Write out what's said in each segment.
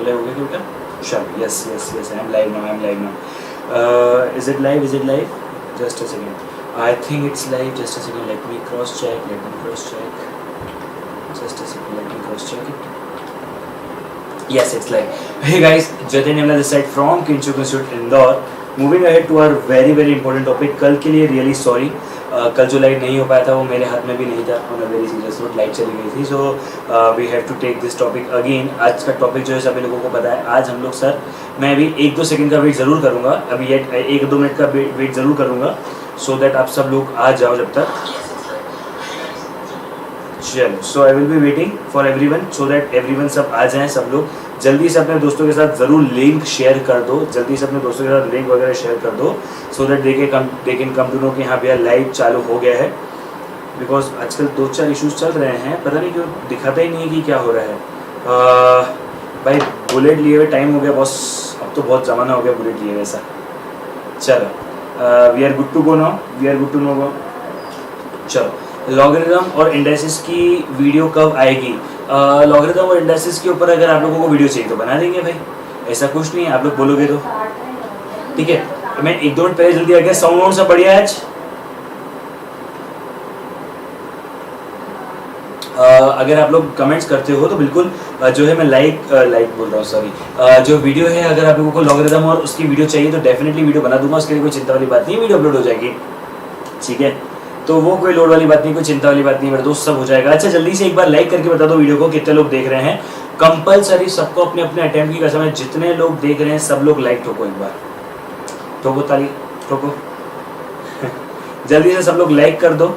Live हो गया क्या? चलो yes yes yes, I am live now. Is it live? Just a second, I think it's live. Just a second, let me cross check just a second, let me cross check it. Yes, it's live. Hey guys, Jatin Nimla this side from Kinshuk Institute Indore. Moving ahead to our very important topic. कल के लिए really sorry. कल जो live नहीं हो पाया था वो मेरे हाथ में भी नहीं था, on a very serious note live चली गई थी. So we have to take this topic again. आज का टॉपिक जो है सभी लोगों को पता है. आज हम लोग सर, मैं अभी 1-2 सेकंड का वेट ज़रूर करूँगा, अभी 1-2 मिनट का वेट ज़रूर करूँगा, so that आप सब लोग आ जाओ जब तक. चलो, so I will be waiting for everyone so that everyone सब आ जाएं. सब लोग जल्दी से अपने दोस्तों के साथ ज़रूर लिंक शेयर कर दो, जल्दी से अपने दोस्तों के साथ लिंक वगैरह शेयर कर दो, so that they can come to know कि हाँ भैया लाइव चालू हो गया है. बिकॉज आजकल 2-4 इश्यूज चल रहे हैं, पता नहीं क्यों दिखाता ही नहीं है कि क्या हो रहा है. भाई बुलेट लिए हुए टाइम हो गया बॉस, अब तो बहुत ज़माना हो गया बुलेट लिए हुए ऐसा. चलो, we are good to go now, we are good to no go. चलो, लॉगरिदम और इंडेक्सेस की वीडियो कब आएगी? लॉगरिदम और इंडेक्सेस के ऊपर अगर आप लोगों को वीडियो चाहिए तो बना देंगे भाई, ऐसा कुछ नहीं है, आप लोग बोलोगे तो. ठीक है, मैं 1-2 मिनट पहले जल्दी आ गया. साउंड सब बढ़िया है आज. अगर आप लोग कमेंट्स करते हो तो बिल्कुल जो है मैं लाइक बोल रहा हूँ, सॉरी, जो वीडियो है अगर आप लोगों को लॉगरिदम और उसकी वीडियो चाहिए तो डेफिनेटली वीडियो बना दूंगा, उसके लिए कोई चिंता वाली बात नहीं है, वीडियो अपलोड हो जाएगी. ठीक है, तो वो कोई लोड वाली बात नहीं, कोई चिंता वाली बात नहीं मेरे दोस्त, सब हो जाएगा. अच्छा, जल्दी से एक बार लाइक करके बता दो वीडियो को कितने लोग देख रहे हैं. कंपलसरी सबको अपने अपने अटेम्प्ट की कसम है, जितने लोग देख रहे हैं सब लोग लाइक ठोको, एक बार ठोको, ताली ठोको. जल्दी से सब लोग लाइक कर दो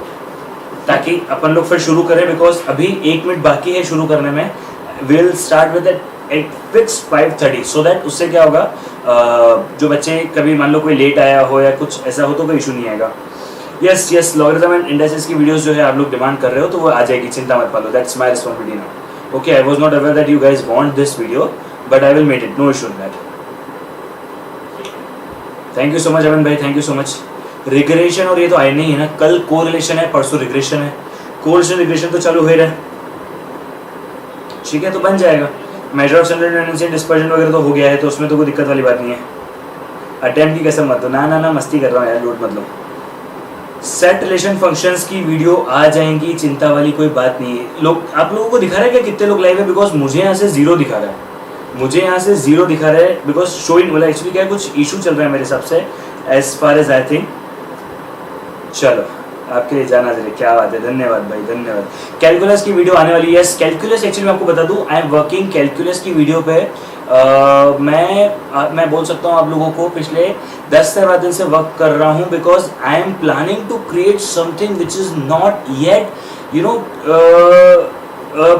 ताकि अपन लोग फिर शुरू करें, बिकॉज अभी 1 मिनट बाकी है शुरू करने में. Will start with eight fix 5:30, so that उससे क्या होगा, जो बच्चे कभी मान लो कोई लेट आया हो या कुछ ऐसा हो तो कोई इशू नहीं आएगा. यस, लॉगरिदम एंड इंडेक्सेस की वीडियोस जो है आप लोग डिमांड कर रहे हो तो वो आ जाएगी, चिंता मत पालो. That's my responsibility now. Okay, I was not aware that you guys want this video, but I will make it, no issue in that. Thank you so much Aman भाई, thank you so much. Regression और ये तो आए नहीं है ना, कल correlation है, परसों रिग्रेशन है. कोरिलेशन रिग्रेशन तो चालू हो रहा है. ठीक है, तो बन जाएगा. Measure of central tendency dispersion वगैरह तो हो गया है, तो उसमें तो कोई दिक्कत वाली बात नहीं है. अटेम्प्ट की कसम मत दो, ना मस्ती कर रहा हूँ यार, लोड मत लो. सेट रिलेशन फंक्शंस की वीडियो आ जाएंगी, चिंता वाली कोई बात नहीं है. लोग, आप लोगों को दिखा रहा है क्या कितने लोग लाइव है? बिकॉज मुझे यहाँ से 0 दिखा रहा है, बिकॉज शोइंग वाला एक्चुअली क्या है, कुछ इशू चल रहा है मेरे हिसाब से, as far as I think. चलो, आपके लिए जाना चाहिए, क्या बात है, धन्यवाद भाई, धन्यवाद. कैलकुलस की वीडियो आने वाली है. यस, कैलकुलस एक्चुअली मैं आपको बता दूं, आई एम वर्किंग कैलकुलस की वीडियो पे. मैं बोल सकता हूँ आप लोगों को पिछले 10 से 12 दिन से वर्क कर रहा हूँ, because I am planning to create something which is not yet, you know,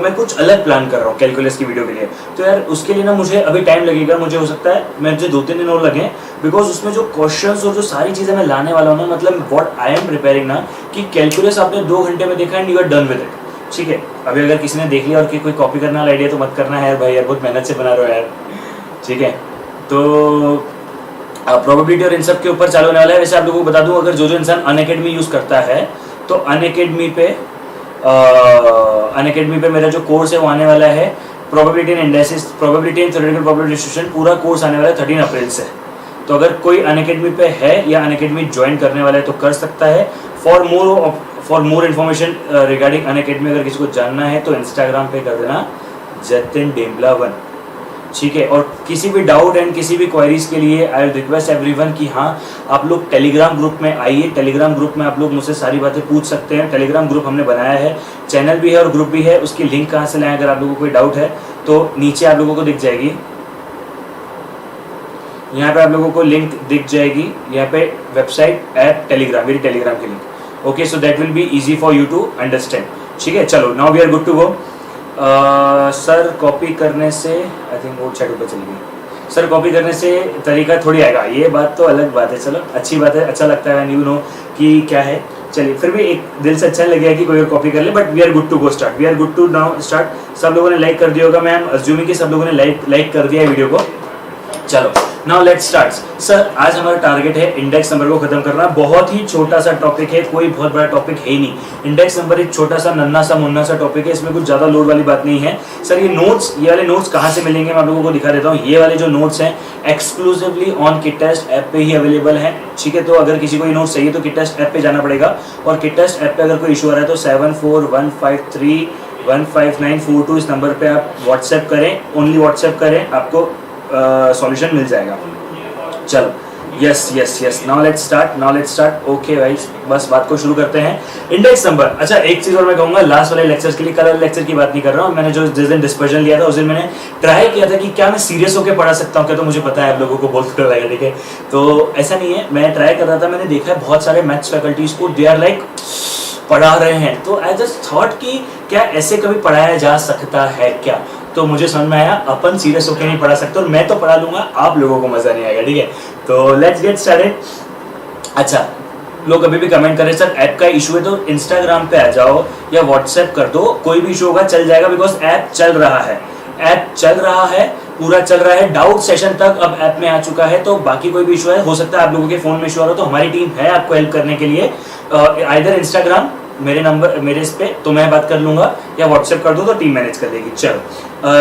मैं कुछ अलग प्लान कर रहा हूँ कैलकुलस की वीडियो के लिए. तो यार उसके लिए ना मुझे अभी टाइम लगेगा, मुझे हो सकता है मुझे 2-3 दिन और लगे, बिकॉज उसमें जो क्वेश्चंस और जो सारी चीज़ें मैं लाने वाला हूँ ना, मतलब व्हाट आई एम प्रिपेयरिंग ना, कि कैलकुलस आपने 2 घंटे में देखा and you are done with it. ठीक है, अभी अगर किसी ने देख लिया और कि कोई कॉपी करने वाला आइडिया तो मत करना है यार भाई, यार बहुत मेहनत से बना रहे हो यार. ठीक है, तो प्रोबेबिलिटी और इन सब के ऊपर चालू होने वाला है. वैसे आप लोगों को बता दूं, अगर जो इंसान अनअकैडमी यूज़ करता है तो अनअकैडमी पे मेरा जो कोर्स है वो आने वाला है. Probability and indexes, probability and theoretical probability distribution, पूरा कोर्स आने वाला है 13 अप्रैल से. तो अगर कोई अनअकैडमी पे है या अनअकैडमी ज्वाइन करने वाला है तो कर सकता है. For more information regarding Unacademy अगर किसी को जानना है तो इंस्टाग्राम पे कर देना जतिन डेम्बला 1. ठीक है, और किसी भी डाउट एंड किसी भी क्वेरीज के लिए आई विल रिक्वेस्ट एवरीवन कि हाँ आप लोग टेलीग्राम ग्रुप में आइए. टेलीग्राम ग्रुप में आप लोग मुझसे सारी बातें पूछ सकते हैं. टेलीग्राम ग्रुप हमने बनाया है, चैनल भी है और ग्रुप भी है. उसकी लिंक कहाँ से लाएं, अगर आप लोगों को कोई डाउट है तो नीचे आप लोगों को दिख जाएगी, यहाँ पे आप लोगों को लिंक दिख जाएगी, यहाँ पे वेबसाइट ऐप टेलीग्राम, मेरी टेलीग्राम की link. Okay, so that will be easy for you to understand. ठीक है, चलो, now we are good to go. Sir copy करने से, आई थिंक वो चैट ऊपर चली गई. सर कॉपी करने से तरीका थोड़ी आएगा, ये बात तो अलग बात है. चलो, अच्छी बात है, अच्छा लगता है, यू नो कि क्या है. चलिए, फिर भी एक दिल से अच्छा लगेगा कि कोई और कॉपी कर ले, but we are good to go start. We are good to now start. सब लोगों ने लाइक कर दिया होगा, मैं अज्यूमिंग कि सब लोगों ने लाइक कर दिया है वीडियो को. चलो, नाउ लेट्स स्टार्ट। सर आज हमारा टारगेट है इंडेक्स नंबर को खत्म करना। बहुत ही छोटा सा टॉपिक है, कोई बहुत बड़ा टॉपिक है ही नहीं। इंडेक्स नंबर एक छोटा सा नन्ना सा मुन्ना सा टॉपिक है, इसमें कुछ ज्यादा लोड वाली बात नहीं है। सर ये नोट्स, ये वाले नोट्स कहाँ से मिलेंगे मैं आप लोगों को दिखा देता हूँ। ये वाले जो नोट्स हैं exclusively on kit test app पे ही अवेलेबल है, ठीक है। तो अगर किसी को ये नोट्स चाहिए तो किट टेस्ट ऐप पे जाना पड़ेगा, और किट टेस्ट ऐप पे अगर कोई इशू आ रहा है तो 7415315942 इस नंबर पे आप व्हाट्सएप करें, ओनली व्हाट्सएप करें, आपको सॉल्यूशन मिल जाएगा। चलो yes yes yes, now let's start. Okay भाई, बस बात को शुरू करते हैं। इंडेक्स नंबर, अच्छा एक चीज और मैं कहूंगा लास्ट वाले लेक्चर्स के लिए, कल वाले लेक्चर की बात नहीं कर रहा हूँ। मैंने जो जिस दिन डिस्पर्जन लिया था उस दिन मैंने ट्राई किया था कि क्या मैं सीरियस होकर पढ़ा सकता हूँ क्या, तो मुझे पता है आप लोगों को बहुत कर लगेगा, ठीक है। तो ऐसा नहीं है, मैं ट्राई कर रहा था, मैंने देखा है बहुत सारे मैथ्स फैकल्टीज को दे आर लाइक पढ़ा रहे हैं, तो आई जस्ट थॉट कि क्या ऐसे कभी पढ़ाया जा सकता है क्या। तो मुझे समझ में आया अपन सीरियस होकर नहीं पढ़ा सकते, और मैं तो पढ़ा लूंगा, आप लोगों को मजा नहीं आएगा, ठीक है। तो लेट्स गेट स्टार्टेड। अच्छा, लोग अभी भी कमेंट करें सर ऐप का इशू है तो इंस्टाग्राम पे आ जाओ या व्हाट्सएप कर दो, कोई भी इशू होगा चल जाएगा, बिकॉज ऐप चल रहा है, ऐप चल रहा है, पूरा चल रहा है। डाउट सेशन तक अब ऐप में आ चुका है, तो बाकी कोई भी इशू है, हो सकता है आप लोगों के फोन में इशू आ रहा हो, तो हमारी टीम है आपको हेल्प करने के लिए। आइदर इंस्टाग्राम मेरे नंबर, मेरे इस पे तो मैं बात कर लूंगा, या व्हाट्सएप कर दो तो टीम मैनेज कर देगी। चलो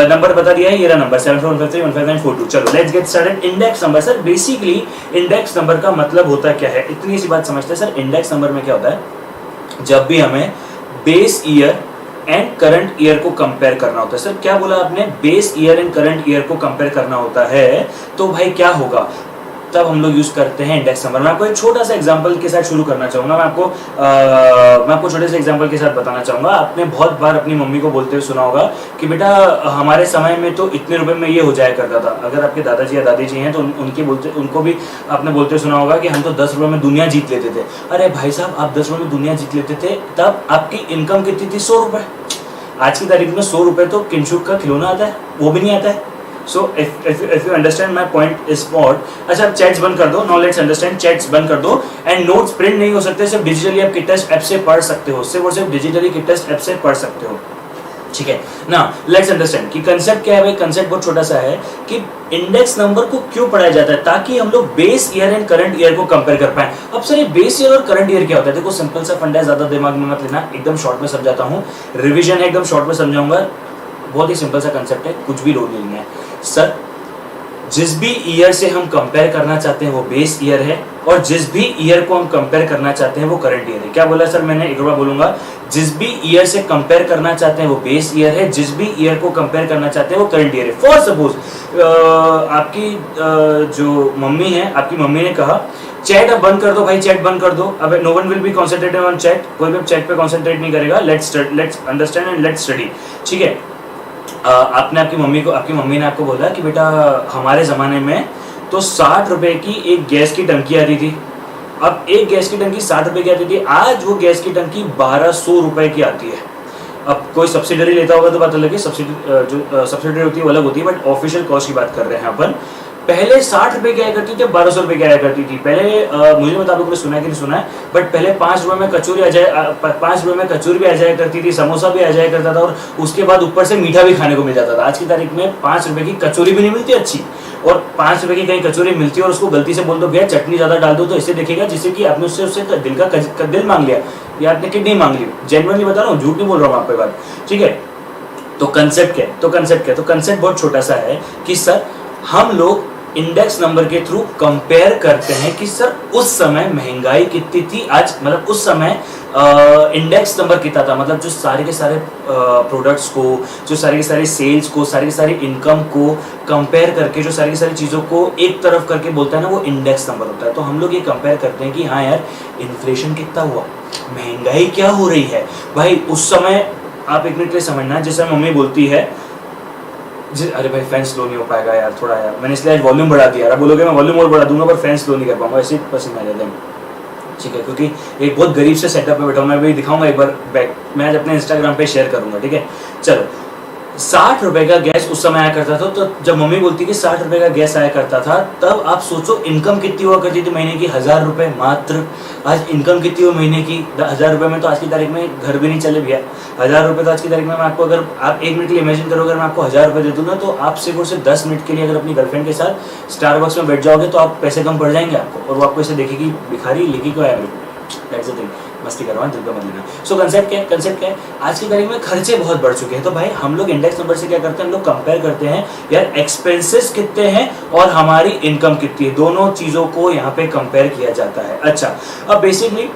नंबर बता दिया है, ये रहा नंबर 7415315942। चलो let's get started. Index number, sir basically index number का मतलब होता क्या है, इतनी सी बात समझते हैं सर। इंडेक्स नंबर में क्या होता है, जब भी हमें base year and current year को कंपेयर करना होता है। सर क्या बोला आपने, base year and current year को कंपेयर करना होता है, तो भाई क्या होगा, तब हम लोग यूज करते हैं इंडेक्स नंबर। मैं आपको एक छोटा सा एग्जांपल के साथ शुरू करना चाहूंगा। मैं आपको छोटे से एग्जांपल के साथ बताना चाहूंगा। आपने बहुत बार अपनी मम्मी को बोलते हुए सुना होगा कि बेटा हमारे समय में तो इतने रुपए में ये हो जाया करता था। अगर आपके दादाजी या दादी जी हैं तो उनको भी आपने बोलते हुए सुना होगा कि हम तो 10 रुपए में दुनिया जीत लेते थे। अरे भाई साहब, आप 10 रुपए में दुनिया जीत लेते थे, तब आपकी इनकम कितनी थी, 100 रुपए। आज की तारीख में 100 रुपए तो किंशुक का खिलौना आता है, वो भी नहीं आता है। So if you understand my point is what, अच्छा आप चैट्स बंद कर दो, now let's understand, चैट्स बंद कर दो। एंड नोट्स प्रिंट नहीं हो सकते, सिर्फ डिजिटली आप किट टेस्ट ऐप से पढ़ सकते हो, सिर्फ और सिर्फ डिजिटली किट टेस्ट ऐप से पढ़ सकते हो, ठीक है ना। लेट्स अंडरस्टैंड कि कंसेप्ट क्या है भाई। कंसेप्ट बहुत छोटा सा है कि इंडेक्स नंबर को क्यों पढ़ाया जाता है, ताकि हम लोग base year and current year को कंपेयर कर पाए। अब सर ये बेस ईयर और करंट ईयर क्या होता है, देखो सिंपल सा फंडा है, ज्यादा दिमाग में मत लेना, एकदम शॉर्ट में समझाता हूँ। रिविजन है, एकदम शॉर्ट में समझाऊंगा, बहुत ही सिंपल सा कंसेप्ट है, कुछ भी लोड नहीं है। सर जिस भी ईयर से हम कंपेयर करना चाहते हैं वो बेस ईयर है, और जिस भी ईयर को हम कंपेयर करना चाहते हैं वो करंट ईयर है। क्या बोला सर मैंने, एक बार बोलूंगा, जिस भी ईयर से कंपेयर करना चाहते हैं वो बेस ईयर है, जिस भी ईयर को कंपेयर करना चाहते हैं वो करंट ईयर है। फॉर सपोज आपकी जो मम्मी है, आपकी मम्मी ने कहा चैट अब बंद कर दो भाई, चैट बंद कर दो। अब no one will be concentrated on chat, कोई भी चैट पे कॉन्सेंट्रेट नहीं करेगा। Let's understand and let's study, ठीक है। आपने आपकी मम्मी ने आपको बोला कि बेटा हमारे ज़माने में तो 60 रुपए की एक गैस की टंकी आती थी। अब एक गैस की टंकी 60 रुपए की आती थी, आज वो गैस की टंकी 1200 रुपए की आती है। अब कोई सब्सिडरी लेता होगा तो बात अलग है, जो सब्सिडरी होती है वो अलग होती है, बट ऑफिशियल कॉस्ट की बात कर रहे हैं अपन। पहले 60 रुपए की आया करती थी, 1200 रुपए की आया करती थी। पहले मुझे बता लोगों ने सुना है कि नहीं सुना है, बट पहले 5 रुपए में कचौरी आ जाए, 5 रुपए में कचौरी भी आ जाया करती थी, समोसा भी आ जाया करता था, और उसके बाद ऊपर से मीठा भी खाने को मिल जाता था। आज की तारीख में 5 रुपए की कचौरी भी नहीं मिलती अच्छी, और 5 रुपए की कहीं कचौरी मिलती है और उसको गलती से बोल दो भैया चटनी ज्यादा डाल दो, तो इससे देखेगा जिससे कि आपने उससे दिल का दिल मांग लिया, या आपने किडनी मांग ली। जेन्युइनली बता रहा हूँ, झूठ नहीं बोल रहा हूँ आपकी बात, ठीक है। तो कंसेप्ट क्या है, तो कंसेप्ट बहुत छोटा सा है कि सर हम लोग इंडेक्स नंबर के थ्रू कंपेयर करते हैं कि सर उस समय महंगाई कितनी थी, आज मतलब उस समय इंडेक्स नंबर कितना था, मतलब जो सारे के सारे प्रोडक्ट्स को, जो सारे के सारे सेल्स को, सारे के सारे इनकम को कंपेयर करके, जो सारी की सारी चीज़ों को एक तरफ करके बोलता है ना, वो इंडेक्स नंबर होता है। तो हम लोग ये कंपेयर करते हैं कि हाँ यार इन्फ्लेशन कितना हुआ, महंगाई क्या हो रही है भाई उस समय। आप एक मिनट के लिए समझना, जैसे मम्मी बोलती है अरे भाई फैन स्लो नहीं हो पाएगा यार थोड़ा यार, मैंने इसलिए आज वॉल्यूम बढ़ा दिया। यार बोलोगे मैं वॉल्यूम और बढ़ा दूंगा पर फैन स्लो नहीं कर पाऊंगा, ऐसे पसंद आ जाते हैं, ठीक है। क्योंकि एक बहुत गरीब से सेटअप में बैठा हूँ, मैं भी दिखाऊंगा एक बार बैक, मैं आज अपने इंस्टाग्राम पे शेयर करूंगा, ठीक है। चलो ₹60 का गैस उस समय आया करता था, तो जब मम्मी बोलती कि ₹60 का गैस आया करता था, तब आप सोचो इनकम कितनी हुआ करती थी महीने की, ₹1000 मात्र। आज इनकम कितनी हो महीने की, ₹1000 में तो आज की तारीख में घर भी नहीं चले भैया। ₹1000 तो आज की तारीख में मैं आपको, अगर आप 1 मिनट के लिए इमेजिन करो, अगर मैं आपको ₹1000 दे दूँ ना, तो आप सिर्फ और सिर्फ 10 मिनट के लिए अगर अपनी गर्लफ्रेंड के साथ स्टारबक्स में बैठ जाओगे तो आप पैसे कम पड़ जाएंगे आपको, और वो आपको ऐसे देखेगी भिखारी लेके क्यों आया मेरे को। दैट्स द थिंग, मस्ती कर रहा हूँ, दिल का मत लेना। सो कंसेप्ट क्या है, कंसेप्ट क्या है, आज की तारीख में खर्चे बहुत बढ़ चुके हैं, तो भाई हम लोग इंडेक्स नंबर से क्या करते हैं, हम लोग कंपेयर करते हैं यार एक्सपेंसेस कितने हैं और हमारी इनकम कितनी है, दोनों चीजों को यहाँ पे कंपेयर किया जाता है। अच्छा, अब बेसिकली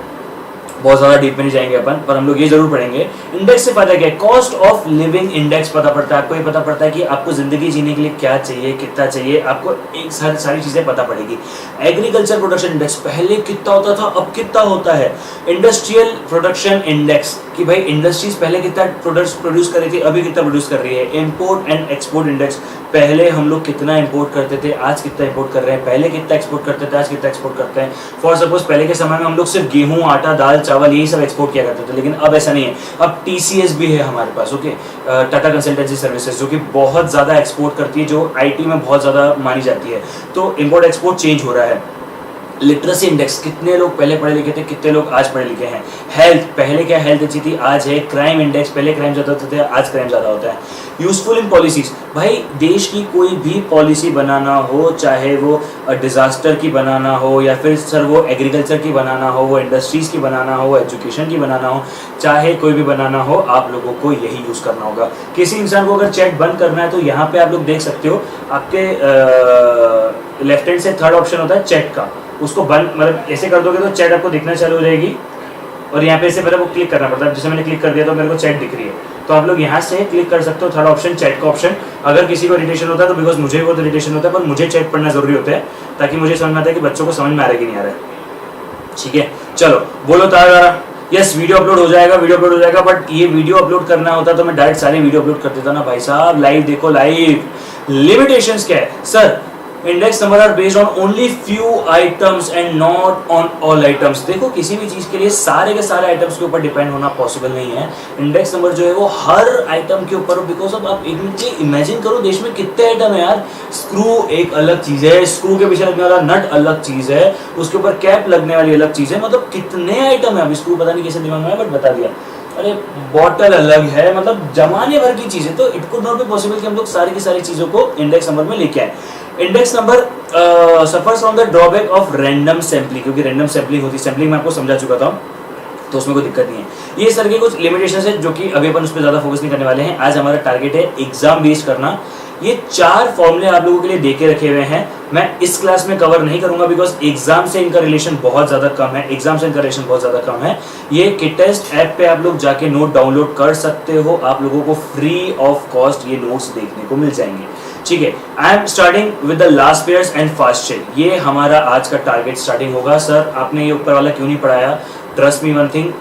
बहुत ज़्यादा डीप में नहीं जाएंगे अपन, पर हम लोग ये जरूर पढ़ेंगे इंडेक्स से फायदा क्या है। कॉस्ट ऑफ लिविंग इंडेक्स पता पड़ता है आपको, ये पता पड़ता है कि आपको जिंदगी जीने के लिए क्या चाहिए, कितना चाहिए, आपको एक सारी चीज़ें पता पड़ेगी। एग्रीकल्चर प्रोडक्शन इंडेक्स पहले कितना होता था, अब कितना होता है। इंडस्ट्रियल प्रोडक्शन इंडेक्स कि भाई इंडस्ट्रीज पहले कितना प्रोडक्ट्स प्रोड्यूस कर रही थी, अभी कितना प्रोड्यूस कर रही है। इंपोर्ट एंड एक्सपोर्ट इंडेक्स, पहले हम लोग कितना इंपोर्ट करते थे, आज कितना इंपोर्ट कर रहे हैं, पहले कितना एक्सपोर्ट करते थे, आज कितना एक्सपोर्ट करते हैं। फॉर सपोज पहले के समय में हम लोग सिर्फ गेहूं, आटा, दाल, चावल यही सब एक्सपोर्ट किया करते थे, लेकिन अब ऐसा नहीं है। अब TCS भी है हमारे पास, ओके, टाटा कंसल्टेंसी सर्विसेज, जो कि बहुत ज़्यादा एक्सपोर्ट करती है, जो IT में बहुत ज़्यादा मानी जाती है। तो इंपोर्ट एक्सपोर्ट चेंज हो रहा है। लिटरेसी इंडेक्स, कितने लोग पहले पढ़े लिखे थे, कितने लोग आज पढ़े लिखे हैं। हेल्थ, पहले क्या हेल्थ अच्छी थी, आज है। क्राइम इंडेक्स, पहले क्राइम ज़्यादा होते थे, आज क्राइम ज़्यादा होता है। यूजफुल इन पॉलिसीज, भाई देश की कोई भी पॉलिसी बनाना हो, चाहे वो डिजास्टर की बनाना हो, या फिर सर वो एग्रीकल्चर की बनाना हो, वो इंडस्ट्रीज़ की बनाना हो, एजुकेशन की बनाना हो, चाहे कोई भी बनाना हो, आप लोगों को यही यूज़ करना होगा। किसी इंसान को अगर चैट बंद करना है तो यहाँ पे आप लोग देख सकते हो, आपके लेफ्ट हैंड से थर्ड ऑप्शन होता है चैट का, उसको बंद मतलब ऐसे कर दोगे तो चैट आपको दिखना चालू हो जाएगी, और यहाँ पे से पहले वो क्लिक करना पड़ता है। जैसे मैंने क्लिक कर दिया तो मेरे को चैट दिख रही है, तो आप लोग यहाँ से क्लिक कर सकते हो थर्ड ऑप्शन, चैट का ऑप्शन। अगर किसी को इरिटेशन होता है तो बिकॉज मुझे बहुत इरिटेशन होता है, पर मुझे चैट पढ़ना जरूरी होता है ताकि मुझे समझ में आता है कि बच्चों को समझ में आ रहा है कि नहीं आ रहा है। ठीक है, चलो बोलो तारा। यस, वीडियो अपलोड हो जाएगा, वीडियो अपलोड हो जाएगा, बट ये वीडियो अपलोड करना होता तो मैं डायरेक्ट सारी वीडियो अपलोड कर देता ना भाई साहब। लाइव देखो, लाइव। लिमिटेशंस क्या है sir, index number are based on only few items and not on all items. देखो किसी भी चीज के लिए सारे के सारे आइटम्स के ऊपर डिपेंड होना पॉसिबल नहीं है। इंडेक्स नंबर जो है वो हर आइटम के ऊपर, बिकॉज अब आप एक मिनट इमेजिन करो देश में कितने आइटम है यार। स्क्रू एक अलग चीज है, स्क्रू के पीछे लगने वाला नट अलग चीज है, उसके ऊपर कैप लगने वाली अलग चीज है, मतलब कितने आइटम है। अब स्क्रू पता नहीं कैसे दिमाग में है, बट बता दिया। अरे बॉटल अलग है, मतलब जमाने भर की चीजें, तो it could not be possible कि हम लोग सारी की सारी चीजों को इंडेक्स नंबर में लेके आए। Index number suffers from the drawback of random sampling, क्योंकि रैंडम सैम्पलिंग होती है। सैम्पलिंग मैं आपको समझा चुका था, तो उसमें कोई दिक्कत नहीं है। ये सर के कुछ लिमिटेशंस है जो कि अभी अपन उस पर ज्यादा फोकस नहीं करने वाले हैं। आज हमारा टारगेट है एग्जाम बेस्ड करना। ये 4 फॉर्मूले आप लोगों के लिए देके रखे हुए हैं, मैं इस क्लास में कवर नहीं करूंगा बिकॉज एग्जाम से इनका रिलेशन बहुत ज्यादा कम है। एग्जाम से इनका रिलेशन बहुत ज्यादा कम है। ये किटेस्ट ऐप पे आप लोग जाके नोट डाउनलोड कर सकते हो, आप लोगों को फ्री ऑफ कॉस्ट ये नोट्स देखने को मिल जाएंगे। ठीक है, I am starting with the Laspeyres and Paasche. ये हमारा आज का टारगेट स्टार्टिंग होगा। सर आपने ये ऊपर वाला क्यों नहीं पढ़ाया? ट्रस्ट मी वन थिंग,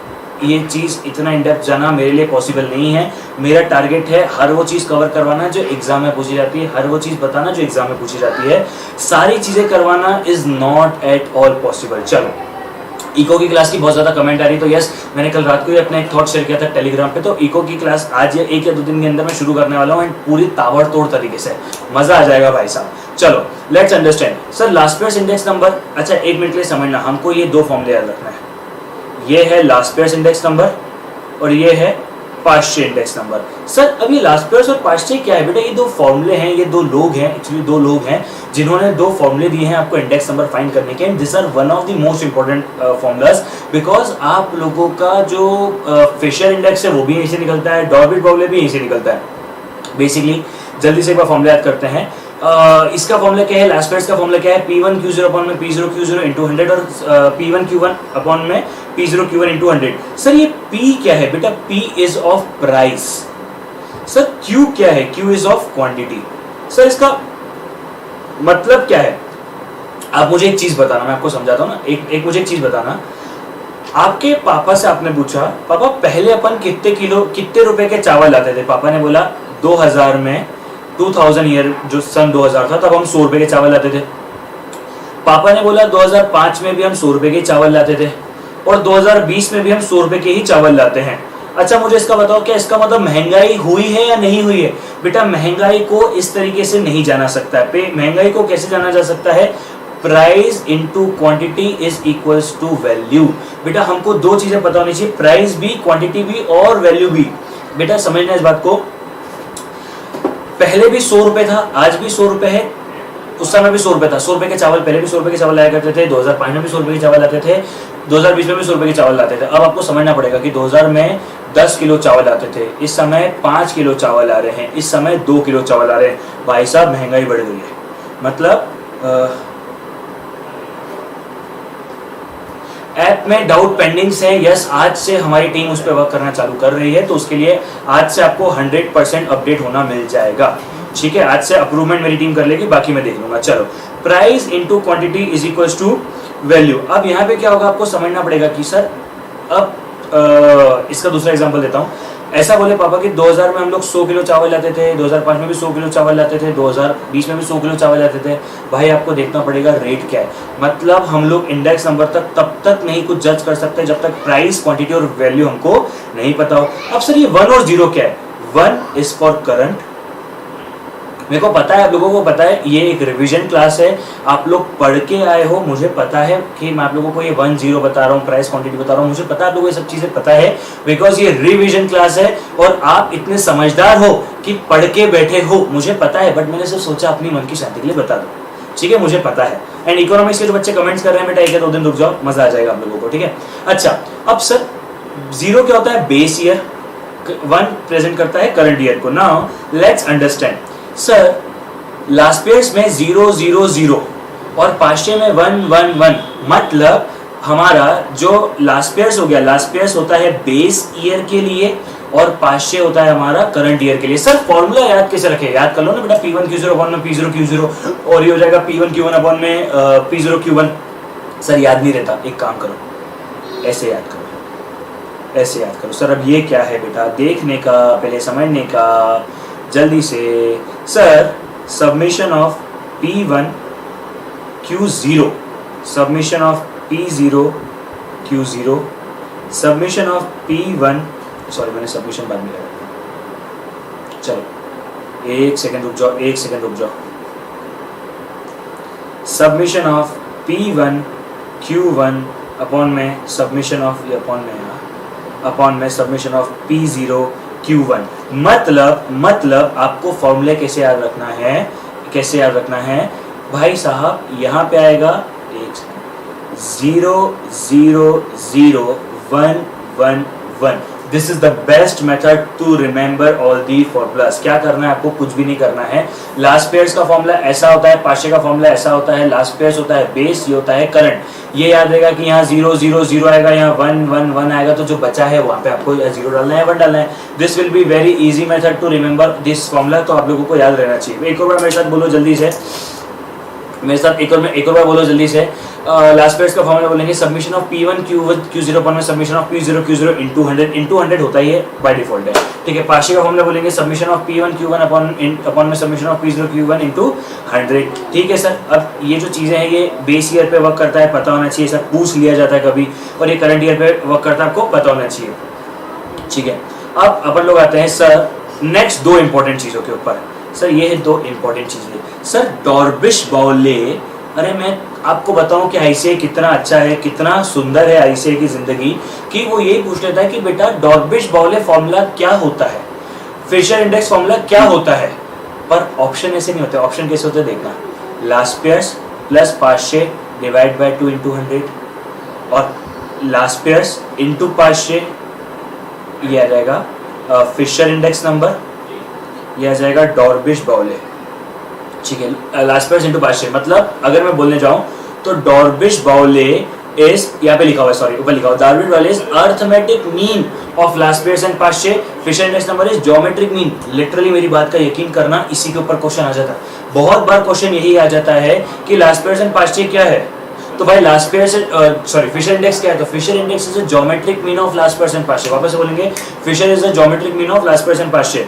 ये चीज़ इतना इन डेप्थ जाना मेरे लिए पॉसिबल नहीं है। मेरा टारगेट है हर वो चीज़ कवर करवाना जो एग्जाम में पूछी जाती है, हर वो चीज़ बताना जो एग्जाम में पूछी जाती है। सारी चीज़ें करवाना is not at all possible. चलो, इको की क्लास की बहुत ज़्यादा कमेंट आ रही, तो यस मैंने कल रात को ही अपना एक थॉट शेयर किया था टेलीग्राम पे। तो इको की क्लास आज 1 या 2 दिन के अंदर मैं शुरू करने वाला हूँ, एंड पूरी ताबड़तोड़ तरीके से, मज़ा आ जाएगा भाई साहब। चलो let's understand. Sir last pairs index number, अच्छा 1 मिनट के लिए समझना, हमको ये 2 फॉर्मूले याद रखना है। ये है लास्ट पेयर्स इंडेक्स नंबर और ये है पास्ट इंडेक्स नंबर। सर अब ये लास्ट पेयर्स और पास्ट क्या है बेटा? ये 2 फॉर्मूले हैं, ये 2 लोग हैं, एक्चुअली 2 लोग हैं जिन्होंने 2 फॉर्मूले दिए हैं आपको इंडेक्स नंबर फाइंड करने के। And this are one of the most important formulas, because आप लोगों का जो फेशियल इंडेक्स है वो भी यहीं से निकलता है, डॉर्बिट फॉर्मूला भी यहीं से निकलता है। बेसिकली जल्दी से एक बार फॉर्मूला याद करते हैं। इसका फॉर्मूला क्या है? लास्ट पेयर्स का फॉर्मूला क्या है? P1Q0 अपॉन में P0Q0 इंटू 100 और P1Q1 अपॉन में P0Q1 इंटू 100। सर ये P क्या है बेटा? P is of price. Sir Q क्या है? Q is of quantity. Sir इसका मतलब क्या है? आप मुझे एक चीज बताना, मैं आपको समझाता हूँ ना। एक मुझे एक चीज बताना। आपके पापा से आपने पूछा, पापा पहले अपन कितने रुपए के चावल लाते थे? पापा ने बोला 2000 में, 2000 ईयर जो सन 2000 था तब हम 100 रुपए के चावल लाते थे। पापा ने बोला 2005 में भी हम 100 रुपए के चावल लाते थे, और 2020 में भी हम 100 रुपए के ही चावल लाते हैं। अच्छा मुझे इसका बताओ, क्या इसका मतलब महंगाई हुई है या नहीं हुई है? बेटा महंगाई को इस तरीके से नहीं जाना सकता है। महंगाई को कैसे जाना जा सकता है? Price into quantity is equals to value. बेटा हमको दो चीजें पता होनी चाहिए, प्राइस भी, क्वांटिटी भी और वैल्यू भी। बेटा समझना इस बात को, पहले भी 100 रुपए था, आज भी 100 रुपए है, उस समय भी 100 रुपए था। 100 रुपए के चावल, पहले भी 100 रुपए के चावल लाया करते थे, 2005 में भी 100 रुपए के चावल आते थे, 2020 में भी 100 रुपए के चावल लाते थे। अब आपको समझना पड़ेगा कि 2000 में 10 किलो चावल आते थे, इस समय 5 किलो चावल आ रहे हैं, इस समय 2 किलो चावल आ रहे हैं। भाई साहब महंगाई बढ़ गई है। मतलब ऐप में डाउट पेंडिंग्स है, यस आज से हमारी टीम उस पर वर्क करना चालू कर रही है, तो उसके लिए आज से आपको 100% अपडेट होना मिल जाएगा। ठीक है, आज से अप्रूवमेंट मेरी टीम कर लेगी, बाकी मैं देख लूंगा। चलो, price into quantity is equals to value. अब यहाँ पे क्या होगा, आपको समझना पड़ेगा कि सर अब इसका दूसरा एग्जांपल देता हूँ। ऐसा बोले पापा कि 2000 में हम लोग 100 किलो चावल लाते थे, 2005 में भी 100 किलो चावल लाते थे, 2020 में भी 100 किलो चावल लाते थे। भाई आपको देखना पड़ेगा रेट क्या है। मतलब हम लोग इंडेक्स नंबर तक तब तक नहीं कुछ जज कर सकते जब तक प्राइस, क्वांटिटी और वैल्यू हमको नहीं पता हो। अब सर ये 1 और 0 क्या है? 1 इज फॉर करंट, मेरे को पता है, आप लोगों को पता है, ये एक रिवीजन क्लास है, आप लोग पढ़ के आए हो, मुझे पता है कि मैं आप लोगों को ये 1 0 बता रहा हूँ, प्राइस क्वांटिटी बता रहा हूँ, मुझे पता है आप लोगों को ये सब चीजें पता है, बिकॉज ये रिवीजन क्लास है और आप इतने समझदार हो कि पढ़ के बैठे हो, मुझे पता है, बट मैंने सिर्फ सोचा अपनी मन की शांति के लिए बता दूं। ठीक है, मुझे पता है। एंड इकोनॉमिक्स के जो बच्चे कमेंट्स कर रहे हैं, बेटा एक या 2 दिन रुक जाओ, मजा आ जाएगा आप लोगों को। ठीक है, अच्छा अब सर 0 क्या होता है? बेस ईयर, 1 प्रेजेंट करता है करंट ईयर को। Now let's understand sir, last years में 0 0 0 और पास्टे में 1 1 1, मतलब हमारा जो लास्ट ईयर्स हो गया, लास्ट ईयर्स होता है बेस ईयर के लिए और पास्टे होता है हमारा करंट ईयर के लिए। सर फॉर्मूला याद कैसे रखे? याद कर लो ना बेटा, P1 Q0 अपॉन में P0 Q0, और ये हो जाएगा P1 Q1 अपॉन में P0 Q1। सर याद नहीं रहता, एक काम करो, ऐसे याद करो, ऐसे याद करो। सर अब ये क्या है बेटा? देखने का, पहले समझने का, जल्दी से। Sir submission of P1 Q0, submission of P0 Q0, submission of P1, sorry मैंने सबमिशन बाद में लगाया। चलो एक सेकंड रुक जाओ, एक सेकंड रुक जाओ। Submission of P1 Q1 upon में सबमिशन ऑफ, ये अपॉन में सबमिशन ऑफ P0 Q1। मतलब आपको फॉर्मूले कैसे याद रखना है, कैसे याद रखना है भाई साहब? यहाँ पे आएगा 0 0 0 1 1 1। This is the best method to remember all the formulas. क्या करना है आपको? कुछ भी नहीं करना है। लास्ट पेयर्स का फॉर्मूला ऐसा होता है, पास्टे का फॉर्मूला ऐसा होता है, लास्ट पेयर्स होता है बेस, ये होता है करंट। ये याद रहेगा कि यहाँ 0 0 0 आएगा, यहाँ 1 1 1 आएगा, तो जो बचा है वहाँ पे आपको 0 डालना है, 1 डालना है। This will be very easy method to remember this formula, तो आप लोगों को याद रहना चाहिए। एक और बार मेरे साथ बोलो जल्दी से, मेरे साथ एक और बार बोलो जल्दी से। लास्ट पेयर्स का फॉर्मूला बोलेंगे submission of P1 Q0 upon में submission of P0 Q0 into 100 होता ही है, बाय डिफॉल्ट है। ठीक है, पास्टे का फॉर्मूला बोलेंगे submission of P1 Q1 upon में submission of P0 Q1 into 100। ठीक है सर, अब ये जो चीज़ें हैं ये बेस ईयर पे वर्क करता है, पता होना चाहिए, सर पूछ लिया जाता है कभी, और ये करंट ईयर पे वर्क करता है, आपको पता होना चाहिए। ठीक है, अब अपन लोग आते हैं सर नेक्स्ट 2 इंपॉर्टेंट चीज़ों के ऊपर। सर ये है 2 इंपॉर्टेंट चीज़ें। सर डॉर्बिश बाउले, अरे मैं आपको बताऊं कि आईसीआई कितना अच्छा है, कितना सुंदर है आईसीआई की जिंदगी, कि वो यही पूछ लेता है कि बेटा डॉर्बिश बाउले फॉर्मूला क्या होता है, फिशर इंडेक्स फॉर्मूला क्या होता है। पर ऑप्शन ऐसे नहीं होते। ऑप्शन कैसे होते हैं देखना, last pairs plus past divide by 2 into 100, और लास्ट पेयर्स इंटू पास्टे, ये आ जाएगा फिशर इंडेक्स नंबर, ये आ जाएगा डॉर्बिश बाउले। ठीक है, लास्ट पेयर्स इंटू पास्टे, मतलब अगर मैं बोलने जाऊं तो डॉर्बिश बाउले इज, यहाँ पे लिखा हुआ है, सॉरी ऊपर लिखा हुआ, Dorbish Bowley is arithmetic mean of Laspeyres and Paasche, Fisher index number is geometric mean. Literally मेरी बात का यकीन करना, इसी के ऊपर क्वेश्चन आ जाता है। बहुत बार क्वेश्चन यही आ जाता है कि लास्ट पेयर्स एंड पास्टे क्या है, तो भाई Laspeyres sorry Fisher index क्या है, तो Fisher index is a geometric mean of Laspeyres and Paasche. वापस से बोलेंगे, Fisher is a geometric mean of Laspeyres and Paasche.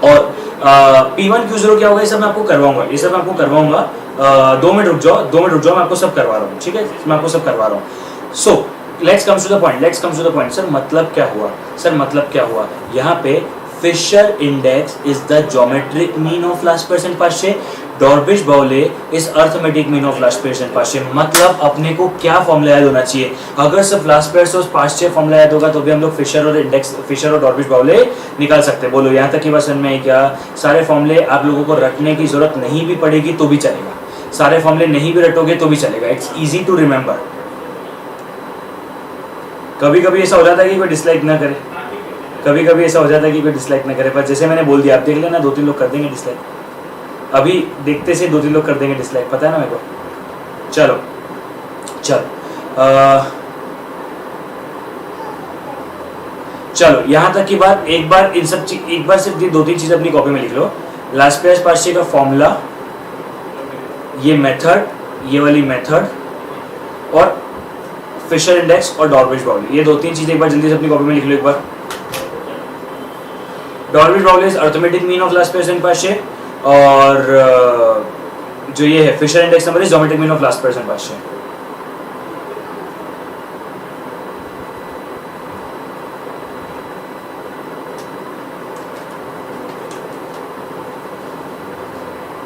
और P1 Q0 क्या होगा, ये सब मैं आपको करवाऊंगा, ये सब मैं आपको करवाऊंगा। 2 मिनट रुक जाओ, 2 मिनट रुक जाओ, मैं आपको सब करवा रहा हूँ। ठीक है, मैं आपको सब करवा रहा हूँ। So let's comes to the point. Sir मतलब क्या हुआ, यहाँ पे Fisher index is the geometric mean of Laspeyres Paasche, Drobisch Bowley is arithmetic mean of Laspeyres Paasche. मतलब अपने को क्या फॉर्मूला याद होना चाहिए, अगर सिर्फ लास्ट पर्सन पास्चे फॉर्मूला याद होगा तो भी हम लोग फिशर और डॉर्बिश बाउले निकाल सकते हैं। बोलो यहाँ तक की बात समझ में आई क्या? सारे फॉर्मूले आप लोगों को रटने की जरूरत नहीं भी पड़ेगी तो भी चलेगा, सारे फॉर्मूले नहीं भी रटोगे तो भी चलेगा, इट्स इजी टू रिमेंबर। कभी कभी ऐसा हो जाता है कि कोई डिसलाइक ना करे, पर जैसे मैंने बोल दिया आप देख लेना, 2-3 लोग कर देंगे डिसलाइक, अभी देखते से 2-3 लोग कर देंगे डिसलाइक, पता है ना मेरे को। चलो यहाँ तक की बात, एक बार सिर्फ ये 2-3 चीजें अपनी कॉपी में लिख लो। लास्पेस पास्चे का फॉर्मूला, ये मेथड, ये वाली मेथड, और फिशर इंडेक्स और डॉर्बिश बाउले, ये 2-3 चीजें एक बार जल्दी से अपनी कॉपी में लिख लो एक बार। Drobisch Bowley is arithmetic mean of Laspeyres Paasche, और जो ये है Fisher index number is geometric mean of Laspeyres Paasche.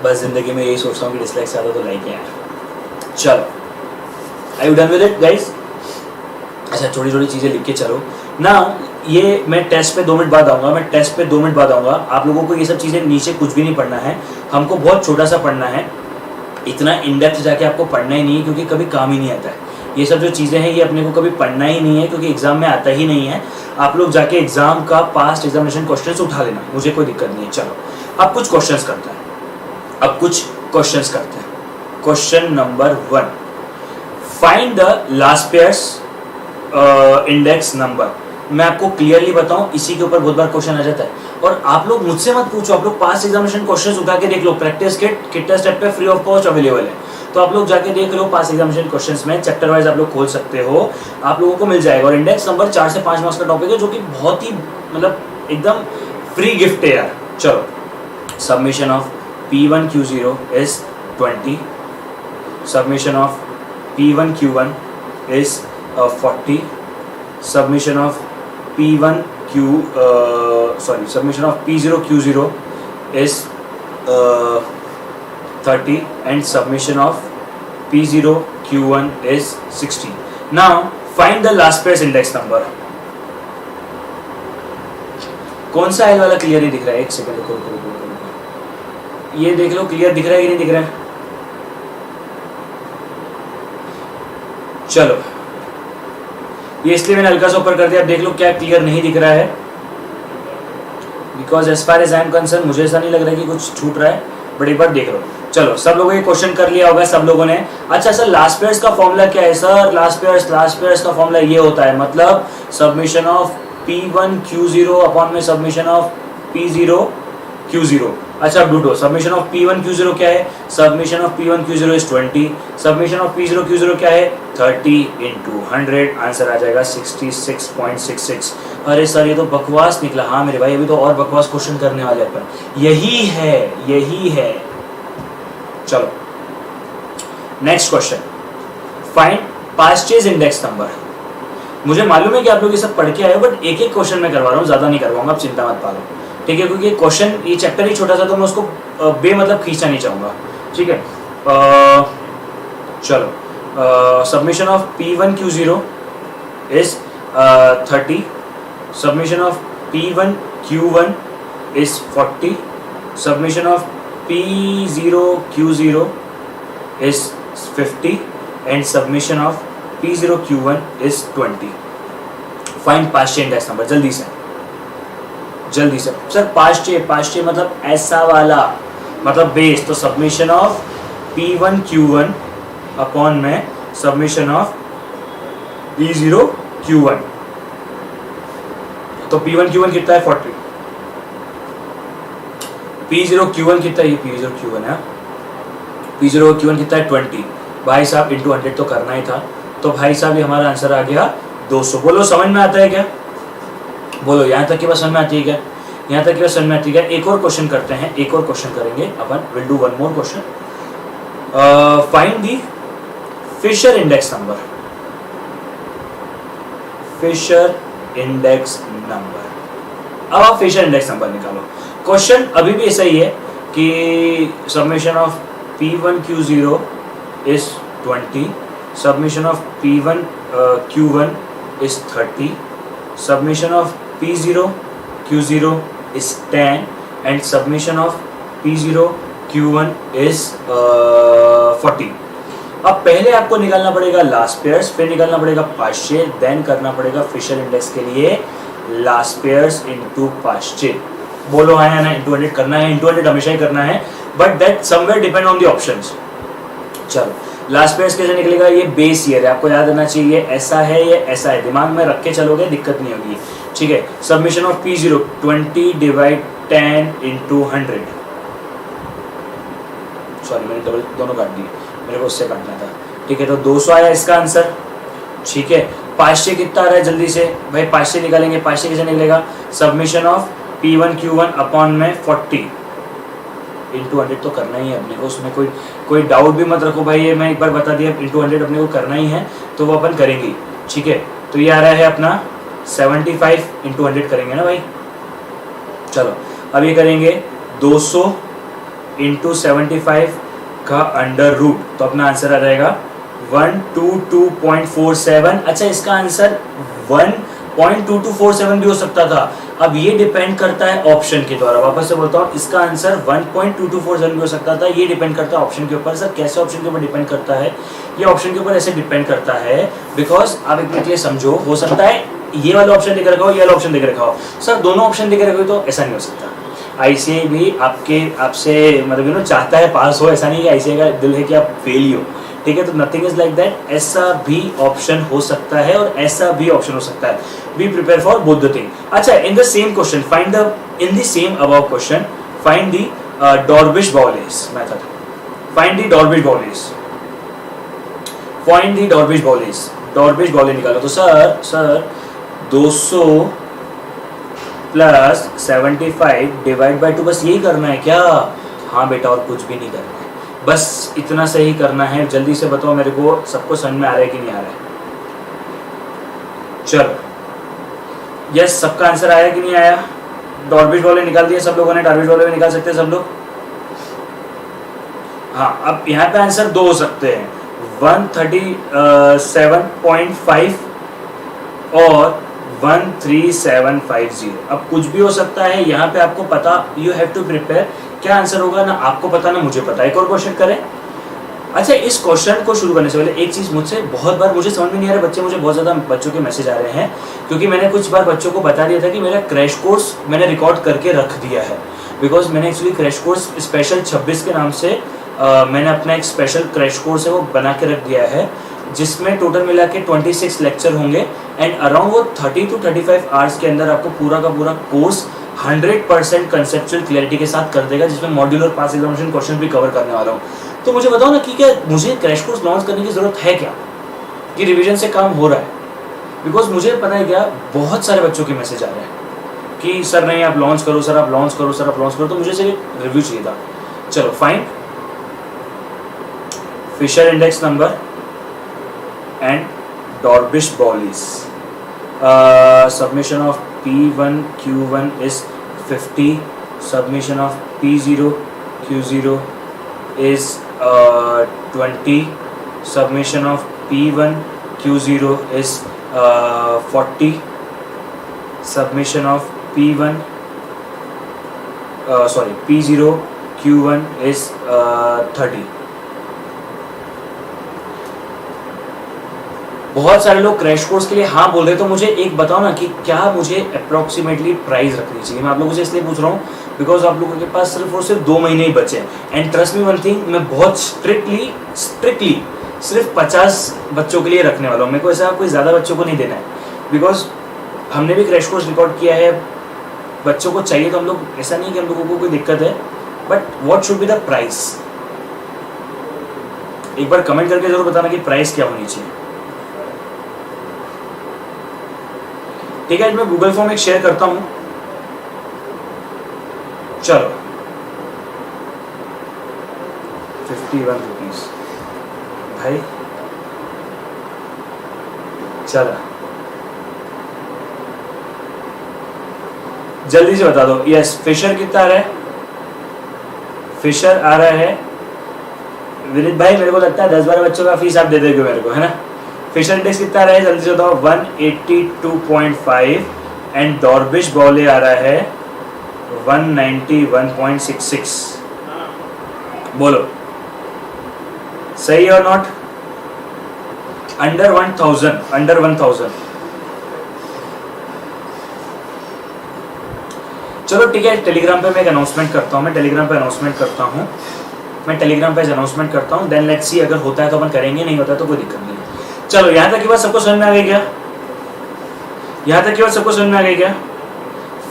बस जिंदगी में यही सोचता हूँ कि डिसलाइक ज्यादा तो लाइक है यार। चलो, are you done with it guys? अच्छा, छोटी छोटी चीजें लिख के चलो ना। ये मैं टेस्ट पे 2 मिनट बाद आऊँगा, आप लोगों को ये सब चीज़ें नीचे कुछ भी नहीं पढ़ना है, हमको बहुत छोटा सा पढ़ना है, इतना इन डेप्थ जाके आपको पढ़ना ही नहीं है क्योंकि कभी काम ही नहीं आता है। ये सब जो चीज़ें हैं ये अपने को कभी पढ़ना ही नहीं है क्योंकि एग्जाम में आता ही नहीं है। आप लोग जाके एग्जाम का पास्ट एग्जामिनेशन क्वेश्चंस उठा लेना, मुझे कोई दिक्कत नहीं है। चलो अब कुछ क्वेश्चंस करते हैं, question number 1, find the last pairs index number. मैं आपको क्लियरली बताऊं, इसी के ऊपर बहुत बार क्वेश्चन आ जाता है, और आप लोग मुझसे मत पूछो, आप लोग पास्ट एग्जामिनेशन क्वेश्चंस उठा के देख लो, प्रैक्टिस किट स्टेप पे फ्री ऑफ कॉस्ट अवेलेबल है, तो आप लोग जाके देख लो पास्ट एग्जामिनेशन क्वेश्चंस में, चैप्टर वाइज आप लोग खोल सकते हो, आप लोगों को मिल जाएगा। और इंडेक्स नंबर 4 से 5 मार्क्स का टॉपिक है जो कि बहुत ही मतलब एकदम फ्री गिफ्ट है यार। चलो, submission of P1Q0 is 20, submission of P1Q1 is 40, submission of submission of P0Q0 is 30, and submission of P0Q1 is 60. Now find the last pairs index number. कौन सा एल वाला क्लियर ही दिख रहा है? एक सेकंड रुको, ये देख लो क्लियर दिख रहा है कि नहीं दिख रहा है? चलो, ये इसलिए मैंने हल्का सा ऊपर कर दिया, अब देख लो क्या क्लियर नहीं दिख रहा है, because as far as I am concern मुझे ऐसा नहीं लग रहा है कि कुछ छूट रहा है, बट एक बार देख लो। चलो, सब लोगों ने क्वेश्चन कर लिया होगा सब लोगों ने। अच्छा सर, लास्ट पेयर्स का फॉर्मूला क्या है? सर लास्ट पेयर्स का फॉर्मूला ये होता है, मतलब सबमिशन ऑफ P1Q0 अपॉन में सबमिशन ऑफ P0Q0। अच्छा, अब डूडो सबमिशन ऑफ P1Q0 क्या है? Submission of P1Q0 is 20, submission of P0Q0 क्या है? 30 × 100, आंसर आ जाएगा 66.66। अरे सर ये तो बकवास निकला। हाँ मेरे भाई, अभी तो और बकवास क्वेश्चन करने वाले अपन, यही है। चलो next question, find Paasche's index number. मुझे मालूम है कि आप लोग ये सब पढ़ के आए हो, बट एक एक क्वेश्चन मैं करवा रहा हूँ, ज्यादा नहीं करवाऊंगा, आप चिंता मत पालो, ठीक है? क्योंकि क्वेश्चन ये चैप्टर ही छोटा सा, तो मैं उसको बेमतलब खींचना नहीं चाहूँगा, ठीक है? चलो, submission of P1Q0 is 30, submission of P1Q1 is 40, submission of P0Q0 is 50, and submission of P0Q1 is 20. Find Paasche index number, जल्दी से सर। पास्चे मतलब ऐसा वाला, मतलब बेस, तो सबमिशन ऑफ P1Q1 अपॉन में सबमिशन ऑफ P0Q1, तो P1Q1 कितना है? 40, P0Q1 कितना है? ये P0Q1 है, P0Q1 कितना है? 20। भाई साहब इंटू 100 तो करना ही था, तो भाई साहब ये हमारा आंसर आ गया 200। बोलो समझ में आता है क्या? बोलो यहाँ तक की बात समझ में आती है क्या? यहाँ तक की बात समझ में आती है क्या? एक और क्वेश्चन करते हैं, एक और क्वेश्चन करेंगे अपन, will do one more question. Find the Fisher index number. Fisher index number. अब आप फिशर इंडेक्स नंबर निकालो। क्वेश्चन अभी भी ऐसा ही है कि summation of P1 Q0 is 20, summation of P1 Q1 is 30, summation of P0 Q0 is 10 and summation of P0 Q1 is 40। अब पहले आपको निकालना पड़ेगा लास्ट पेयर्स, फिर निकालना पड़ेगा पाश्चे, देन करना पड़ेगा फिशर इंडेक्स के लिए लास्ट पेयर्स इनटू पाश्चे। बोलो है ना, इंटू 100 करना है, इंटू 100 हमेशा ही करना है, but that somewhere depend on the options. चलो लास्ट पेयर्स कैसे निकलेगा, ये बेस ईयर है, आपको याद रहना चाहिए ऐसा है ये ऐसा है, दिमाग में रख के चलोगे दिक्कत नहीं होगी, ठीक है। Submission of P0 20 divide 10 into 100, sorry मैंने डबल दोनों काट दिए, मेरे को उससे काटना था, ठीक है। तो 200 आया इसका आंसर, ठीक है। पाश्चे कितना आ रहा है जल्दी से भाई, पाश्चे निकालेंगे, पाश्चे कैसे निकलेगा, submission of P1 Q1 upon में 40 इंटू 100 तो करना ही है अपने को, उसमें कोई डाउट भी मत रखो भाई, ये मैं एक बार बता दिया, इंटू 100 अपने को करना ही है, तो वो अपन करेंगे, ठीक है। तो ये आ रहा है अपना 75 इंटू 100 करेंगे ना भाई। चलो अब ये करेंगे 200 इंटू 75 का अंडर रूट, तो अपना आंसर आ जाएगा 122.47। अच्छा इसका आंसर 1.2247 भी हो सकता था, अब ये डिपेंड करता है ऑप्शन के द्वारा। वापस से बोलता हूँ, इसका आंसर 1.2247 भी हो सकता था, ये डिपेंड करता है ऑप्शन के ऊपर। सर कैसे ऑप्शन के ऊपर डिपेंड करता है, ये ऑप्शन के ऊपर ऐसे डिपेंड करता है बिकॉज आप एक मिनट के लिए समझो, हो सकता है ये वाला ऑप्शन देकर रखा हो, ये वाला ऑप्शन देकर रखा हो, सर दोनों ऑप्शन देकर रखे हो तो ऐसा नहीं हो सकता। ICAI भी आपसे मतलब चाहता है पास हो, ऐसा नहीं कि ICAI का दिल है कि आप फेल ही हो, ठीक है। तो नथिंग इज लाइक दैट, ऐसा भी ऑप्शन हो सकता है और ऐसा भी ऑप्शन हो सकता है, be prepare for both the thing. अच्छा in the same question find the, in the same above question find the Drobisch Bowley method, find the Drobisch Bowley, find the Drobisch Bowley, Drobisch Bowley निकालो। तो सर 200 प्लस 75 डिवाइड बाई 2, बस यही करना है क्या? हाँ बेटा और कुछ भी नहीं करना है, बस इतना सही करना है। जल्दी से बताओ मेरे को, सबको समझ में आ रहा है कि नहीं आ रहा है? चलो यस, सबका आंसर आया कि नहीं आया? डॉर्बिश-बौलिस निकाल दिया सब लोगों ने, डॉर्बिश-बौलिस भी निकाल सकते हैं सब लोग। हाँ अब यहाँ पे आंसर दो हो सकते हैं, 137.5 और 13750। अब कुछ भी हो सकता है, यहाँ पे आपको पता, यू हैव टू प्रिपेयर क्या आंसर होगा, ना आपको पता ना मुझे पता। एक और क्वेश्चन करें। अच्छा इस क्वेश्चन को शुरू करने से पहले एक चीज़ मुझसे बहुत बार मुझे समझ में नहीं आ रहा, बच्चे मुझे बहुत ज़्यादा बच्चों के मैसेज आ रहे हैं, क्योंकि मैंने कुछ बार बच्चों को बता दिया था कि मेरा क्रैश कोर्स मैंने रिकॉर्ड करके रख दिया है, बिकॉज मैंने एक्चुअली क्रैश कोर्स स्पेशल 26 के नाम से मैंने अपना एक स्पेशल क्रैश कोर्स है वो बना के रख दिया है, जिसमें टोटल मिला के 26 लेक्चर होंगे एंड अराउंड वो 30 to 35 आवर्स के अंदर आपको पूरा का पूरा कोर्स 100% कंसेप्चुअल क्लैरिटी के साथ कर देगा, जिसमें मॉड्यूलर पास एग्जामिनेशन क्वेश्चन भी कवर करने वाला हूँ। तो मुझे बताओ ना कि क्या मुझे क्रैश कोर्स लॉन्च करने की ज़रूरत है क्या, कि रिवीजन से काम हो रहा है? बिकॉज मुझे पता है क्या, बहुत सारे बच्चों के मैसेज आ रहे हैं कि सर नहीं आप लॉन्च करो, सर आप लॉन्च करो, सर आप लॉन्च करो, तो मुझे सिर्फ रिव्यू चाहिए था। चलो fine, Fisher index number and Drobisch Bowley, submission of P1 Q1 is 50, submission of P0 Q0 is 20, submission of P1 Q0 is 40, submission of P0 Q1 is 30। बहुत सारे लोग क्रैश कोर्स के लिए हाँ बोल रहे, तो मुझे एक बताओ ना कि क्या मुझे अप्रॉक्सीमेटली प्राइस रखनी चाहिए। मैं आप लोगों से इसलिए पूछ रहा हूँ बिकॉज आप लोगों के पास सिर्फ और सिर्फ 2 महीने ही बचे हैं, and trust me one thing, मैं बहुत स्ट्रिक्टली सिर्फ 50 बच्चों के लिए रखने वाला हूँ। मेरे को ऐसा कोई ज़्यादा बच्चों को नहीं देना है, बिकॉज हमने भी क्रैश कोर्स रिकॉर्ड किया है, बच्चों को चाहिए तो हम लोग, ऐसा नहीं कि हम लोगों को कोई दिक्कत है, but what should be the price? एक बार कमेंट करके जरूर बताना कि प्राइस क्या होनी चाहिए, ठीक है। मैं गूगल फॉर्म एक शेयर करता हूं। चलो 51 रुपीज भाई, चलो जल्दी से बता दो। यस, फिशर कितना आ रहा है? फिशर आ रहा है विनीत भाई, मेरे को लगता है 10-12 बच्चों का फीस आप दे दोगे मेरे को, है ना? फिशर इंडेक्स कितना आ रहा है जल्दी से बताओ? 182.5 एंड डॉर्बिश बॉले आ रहा है 191.66। बोलो सही और नॉट? Under 1000, under 1000। चलो ठीक है, टेलीग्राम पे मैं एक अनाउंसमेंट करता हूँ, मैं टेलीग्राम पे अनाउंसमेंट करता हूँ, देन लेट्स सी, अगर होता है तो अपन करेंगे, नहीं होता तो कोई दिक्कत नहीं है। चलो यहाँ तक की बात सबको समझ में आ गई क्या? यहाँ तक की बात सबको समझ में आ गई क्या?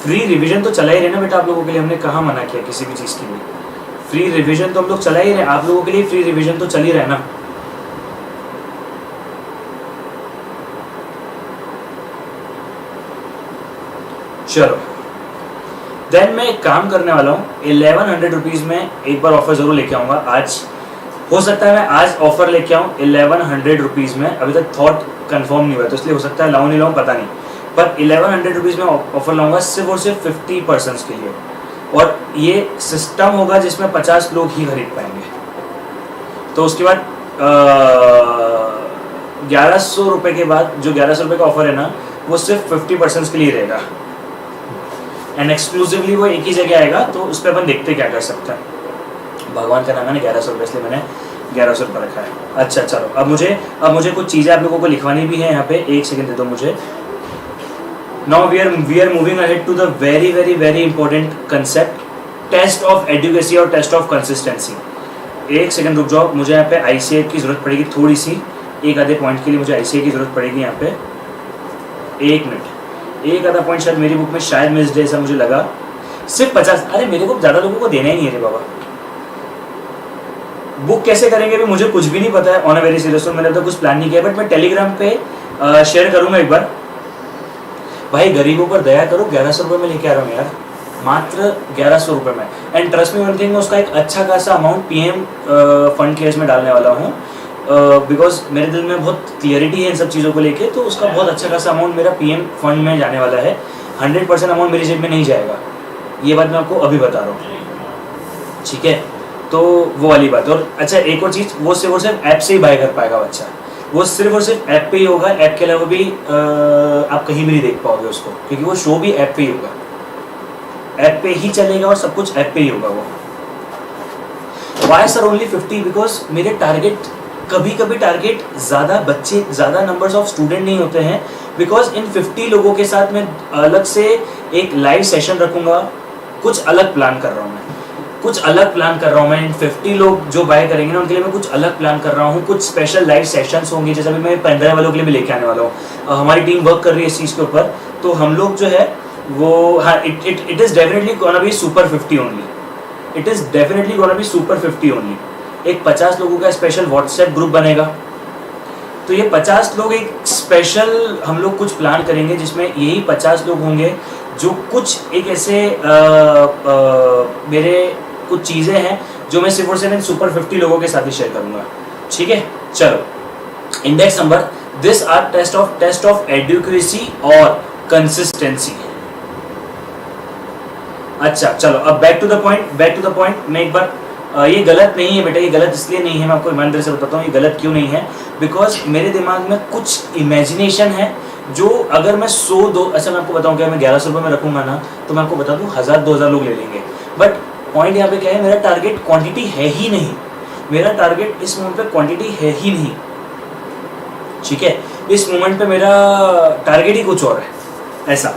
फ्री रिवीजन तो चला ही रहे ना बेटा आप लोगों के लिए, हमने कहाँ मना किया किसी भी चीज़ के लिए? फ्री रिवीजन तो हम लोग चला ही रहे, आप लोगों के लिए फ्री रिवीजन तो चल ही रहा है ना। चलो देन मैं एक काम करने वाला हूँ, 1100 रुपीज़ में एक बार ऑफर ज़रूर लेके आऊँगा आज। हो सकता है मैं आज ऑफर लेके आऊँ 1100 रुपीज़ में, अभी तक थॉट कंफर्म नहीं हुआ तो इसलिए हो सकता है लाऊं नहीं लाऊं पता नहीं, पर 1100 रुपीज़ में ऑफर लाऊंगा सिर्फ और सिर्फ 50% के लिए। और ये सिस्टम होगा जिसमें 50 लोग ही खरीद पाएंगे। तो उसके बाद 1100 रुपये के बाद जो 1100 रुपये का ऑफर है ना, वो सिर्फ 50% के लिए रहेगा एंड एक्सक्लूसिवली वो एक ही जगह आएगा। तो उस पर अपन देखते क्या कर सकते हैं। भगवान का नाम है ना 1100 रुपये, इसलिए मैंने 1100 रुपये रखा है। अच्छा चलो, अब मुझे कुछ चीज़ें आप लोगों को लिखवानी भी है यहाँ पे, एक सेकंड दे दो मुझे। Now we are moving ahead to the very important concept, test of adequacy और टेस्ट ऑफ कंसिस्टेंसी। एक सेकंड रुक जाओ, मुझे यहाँ पे ICA की ज़रूरत पड़ेगी थोड़ी सी, एक आधे पॉइंट के लिए मुझे ICA की ज़रूरत पड़ेगी यहाँ पे। एक मिनट, एक आधा पॉइंट शायद मेरी बुक में शायद मिस डे, ऐसा मुझे लगा। सिर्फ 50, अरे मेरे को ज़्यादा लोगों को देना ही नहीं है रे बाबा। बुक कैसे करेंगे भी मुझे कुछ भी नहीं पता है, ऑन अ वेरी सीरियस। मैंने तो कुछ प्लान नहीं किया, बट मैं टेलीग्राम पे शेयर करूँगा एक बार। भाई गरीबों पर दया करो, 1100 रुपये में लेके आ रहा हूँ यार, मात्र 1100 रुपये में। And trust me one thing, मैं उसका एक अच्छा खासा अमाउंट PM फंड केयर्स में डालने वाला हूँ, बिकॉज मेरे दिल में बहुत क्लियरिटी है इन सब चीज़ों को लेके। तो उसका बहुत अच्छा खासा अमाउंट मेरा PM फंड में जाने वाला है। 100% अमाउंट मेरी जेब में नहीं जाएगा, ये बात मैं आपको अभी बता रहा हूँ, ठीक है? तो वो वाली बात। और अच्छा एक और चीज़, वो सिर्फ ऐप से ही बाय कर पाएगा बच्चा, वो सिर्फ और सिर्फ ऐप पे ही होगा। ऐप के अलावा भी आप कहीं भी नहीं देख पाओगे उसको, क्योंकि वो शो भी ऐप पे ही होगा, ऐप पे ही चलेगा और सब कुछ ऐप पे ही होगा वो। Why sir only 50? बिकॉज मेरे टारगेट कभी टारगेट ज़्यादा बच्चे, ज़्यादा नंबर्स ऑफ स्टूडेंट नहीं होते हैं। बिकॉज इन 50 लोगों के साथ मैं अलग से एक लाइव सेशन रखूँगा। कुछ अलग प्लान कर रहा हूँ मैं, इन 50 लोग जो बाय करेंगे ना उनके लिए मैं कुछ अलग प्लान कर रहा हूँ। कुछ स्पेशल लाइव सेशंस होंगे, जैसे अभी मैं 15 वालों के लिए भी लेके आने वाला हूँ। हमारी टीम वर्क कर रही है इस चीज़ के ऊपर, तो हम लोग जो है वो, हाँ, it is definitely gonna be super 50 only. It is definitely gonna be super 50 only. एक 50 लोगों का स्पेशल व्हाट्सएप ग्रुप बनेगा। तो ये 50 लोग एक स्पेशल हम लोग कुछ प्लान करेंगे, जिसमें यही 50 लोग होंगे जो कुछ एक ऐसे मेरे कुछ चीज़ें हैं जो मैं सिर्फ और सिर्फ इन सुपर 50 लोगों के साथ ही शेयर करूँगा, ठीक है? चलो, index number, this are test of adequacy और कंसिस्टेंसी। अच्छा चलो, अब बैक टू द पॉइंट। मैं एक बार, ये गलत नहीं है बेटा, ये गलत इसलिए नहीं है, मैं आपको ईमानदारी से बताता हूँ ये गलत क्यों नहीं है। बिकॉज मेरे दिमाग में कुछ इमेजिनेशन है जो अगर मैं 100-2, अच्छा मैं आपको बताऊँ क्या, मैं 1100 रुपये में रखूँगा ना, तो मैं आपको बता दूँ 1000-2000 लोग ले लेंगे। बट पॉइंट यहाँ पे क्या है, मेरा टारगेट क्वांटिटी है ही नहीं। मेरा टारगेट इस मोमेंट पे क्वांटिटी है ही नहीं, ठीक है? इस मोमेंट पे मेरा टारगेट ही कुछ और है। ऐसा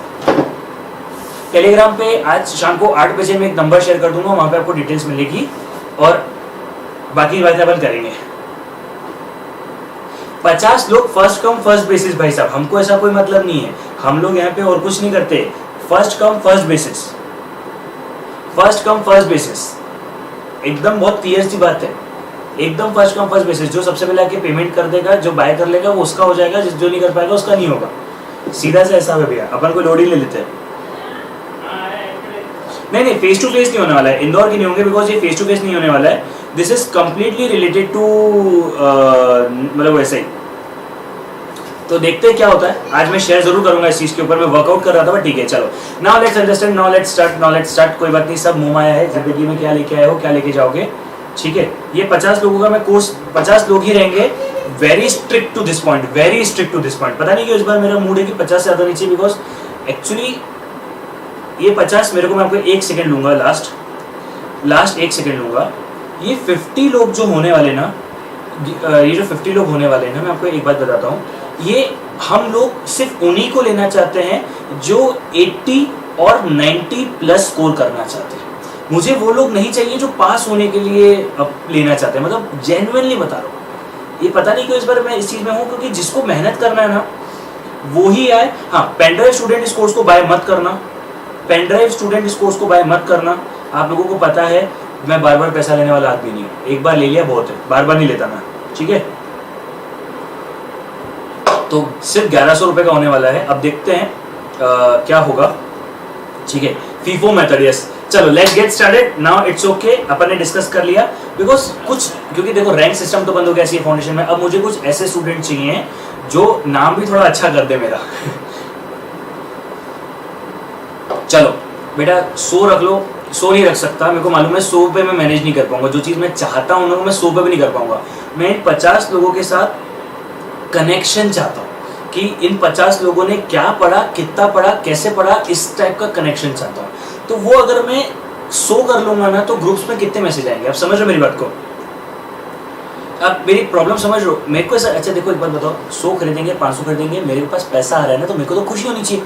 टेलीग्राम पे आज शाम को 8 बजे मैं एक नंबर शेयर कर दूंगा, वहाँ पे आपको डिटेल्स मिलेगी और बाकी बातें अपन करेंगे। 50 लोग फर्स्ट कम फर्स्ट बेसिस। भाई साहब, हमको ऐसा कोई मतलब नहीं है, हम लोग यहाँ पे और कुछ नहीं करते। फर्स्ट कम फर्स्ट बेसिस, एकदम बहुत क्लियर सी बात है, एकदम फर्स्ट कम फर्स्ट बेसिस। जो सबसे पहले आके पेमेंट कर देगा, जो बाय कर लेगा वो उसका हो जाएगा, जो नहीं कर पाएगा उसका नहीं होगा। सीधा से ऐसा है भैया, अपन कोई लोड ही ले लेते हैं। नहीं, फेस टू फेस नहीं होने वाला है, इंदौर के नहीं होंगे, बिकॉज ये फेस टू फेस नहीं होने वाला है। This is completely related to, मतलब वैसे ही तो देखते हैं क्या होता है। आज मैं शेयर जरूर करूंगा इस चीज के ऊपर, मैं वर्कआउट कर रहा था, बट ठीक है चलो। Now let's understand, now let's start. कोई बात नहीं, सब मुंह आया है, जिंदगी में क्या लेके आए हो, क्या लेके जाओगे, ठीक है। ये 50 लोगों का मैं कोर्स, 50 लोग ही रहेंगे, very strict to this point, very strict to this point. पता नहीं क्यों इस बार मेरा मूड है कि 50 से ज्यादा नहीं चाहिए, बिकॉज एक्चुअली ये 50 मेरे को, मैं आपको 1 सेकंड लूंगा, लास्ट 1 सेकंड लूंगा। ये 50 लोग जो होने वाले ना, ये जो 50 लोग होने वाले हैं ना, मैं आपको एक बात बताता हूँ, ये हम लोग सिर्फ उन्हीं को लेना चाहते हैं जो 80 और 90 प्लस स्कोर करना चाहते हैं। मुझे वो लोग नहीं चाहिए जो पास होने के लिए अब लेना चाहते हैं, मतलब जेन्युइनली बता रहा हूँ। ये पता नहीं क्यों इस बार मैं इस चीज़ में हूँ, क्योंकि जिसको मेहनत करना है ना वो ही आए। हाँ, पेनड्राइव स्टूडेंट इस कोर्स को बाय मत करना, पेनड्राइव स्टूडेंट इस कोर्स को बाय मत करना। आप लोगों को पता है मैं बार बार पैसा लेने वाला आदमी नहीं हूँ, एक बार ले लिया बहुत है, बार बार नहीं लेता मैं, ठीक है। तो सिर्फ 1100 रुपये का होने वाला है, अब देखते हैं क्या होगा, ठीक है। FIFO method, yes. चलो let's get started now, it's okay, अपन ने डिस्कस कर लिया। बिकॉज कुछ, क्योंकि देखो रैंक सिस्टम तो बंद हो गया फाउंडेशन में, अब मुझे कुछ ऐसे स्टूडेंट चाहिए जो नाम भी थोड़ा अच्छा कर दे मेरा। चलो बेटा 100 रख लो, 100 नहीं रख सकता, मेरे को मालूम है 100 पे मैं मैनेज नहीं कर पाऊंगा, जो चीज़ मैं चाहता हूँ ना मैं 100 पे भी नहीं कर पाऊंगा। मैं इन 50 लोगों के साथ कनेक्शन चाहता हूँ कि इन 50 लोगों ने क्या पढ़ा, कितना पढ़ा, कैसे पढ़ा, इस टाइप का कनेक्शन चाहता हूँ। तो वो अगर मैं 100 कर लूंगा ना तो ग्रुप्स में कितने मैसेज आएंगे, आप समझ रहे हो मेरी बात को? अब मेरी प्रॉब्लम समझ रहे हो? मेरे को ऐसा, अच्छा देखो एक बात बताओ, 100 खरीदेंगे, 500 खरीदेंगे, मेरे पास पैसा आ रहा है ना, तो मेरे को तो खुशी होनी चाहिए।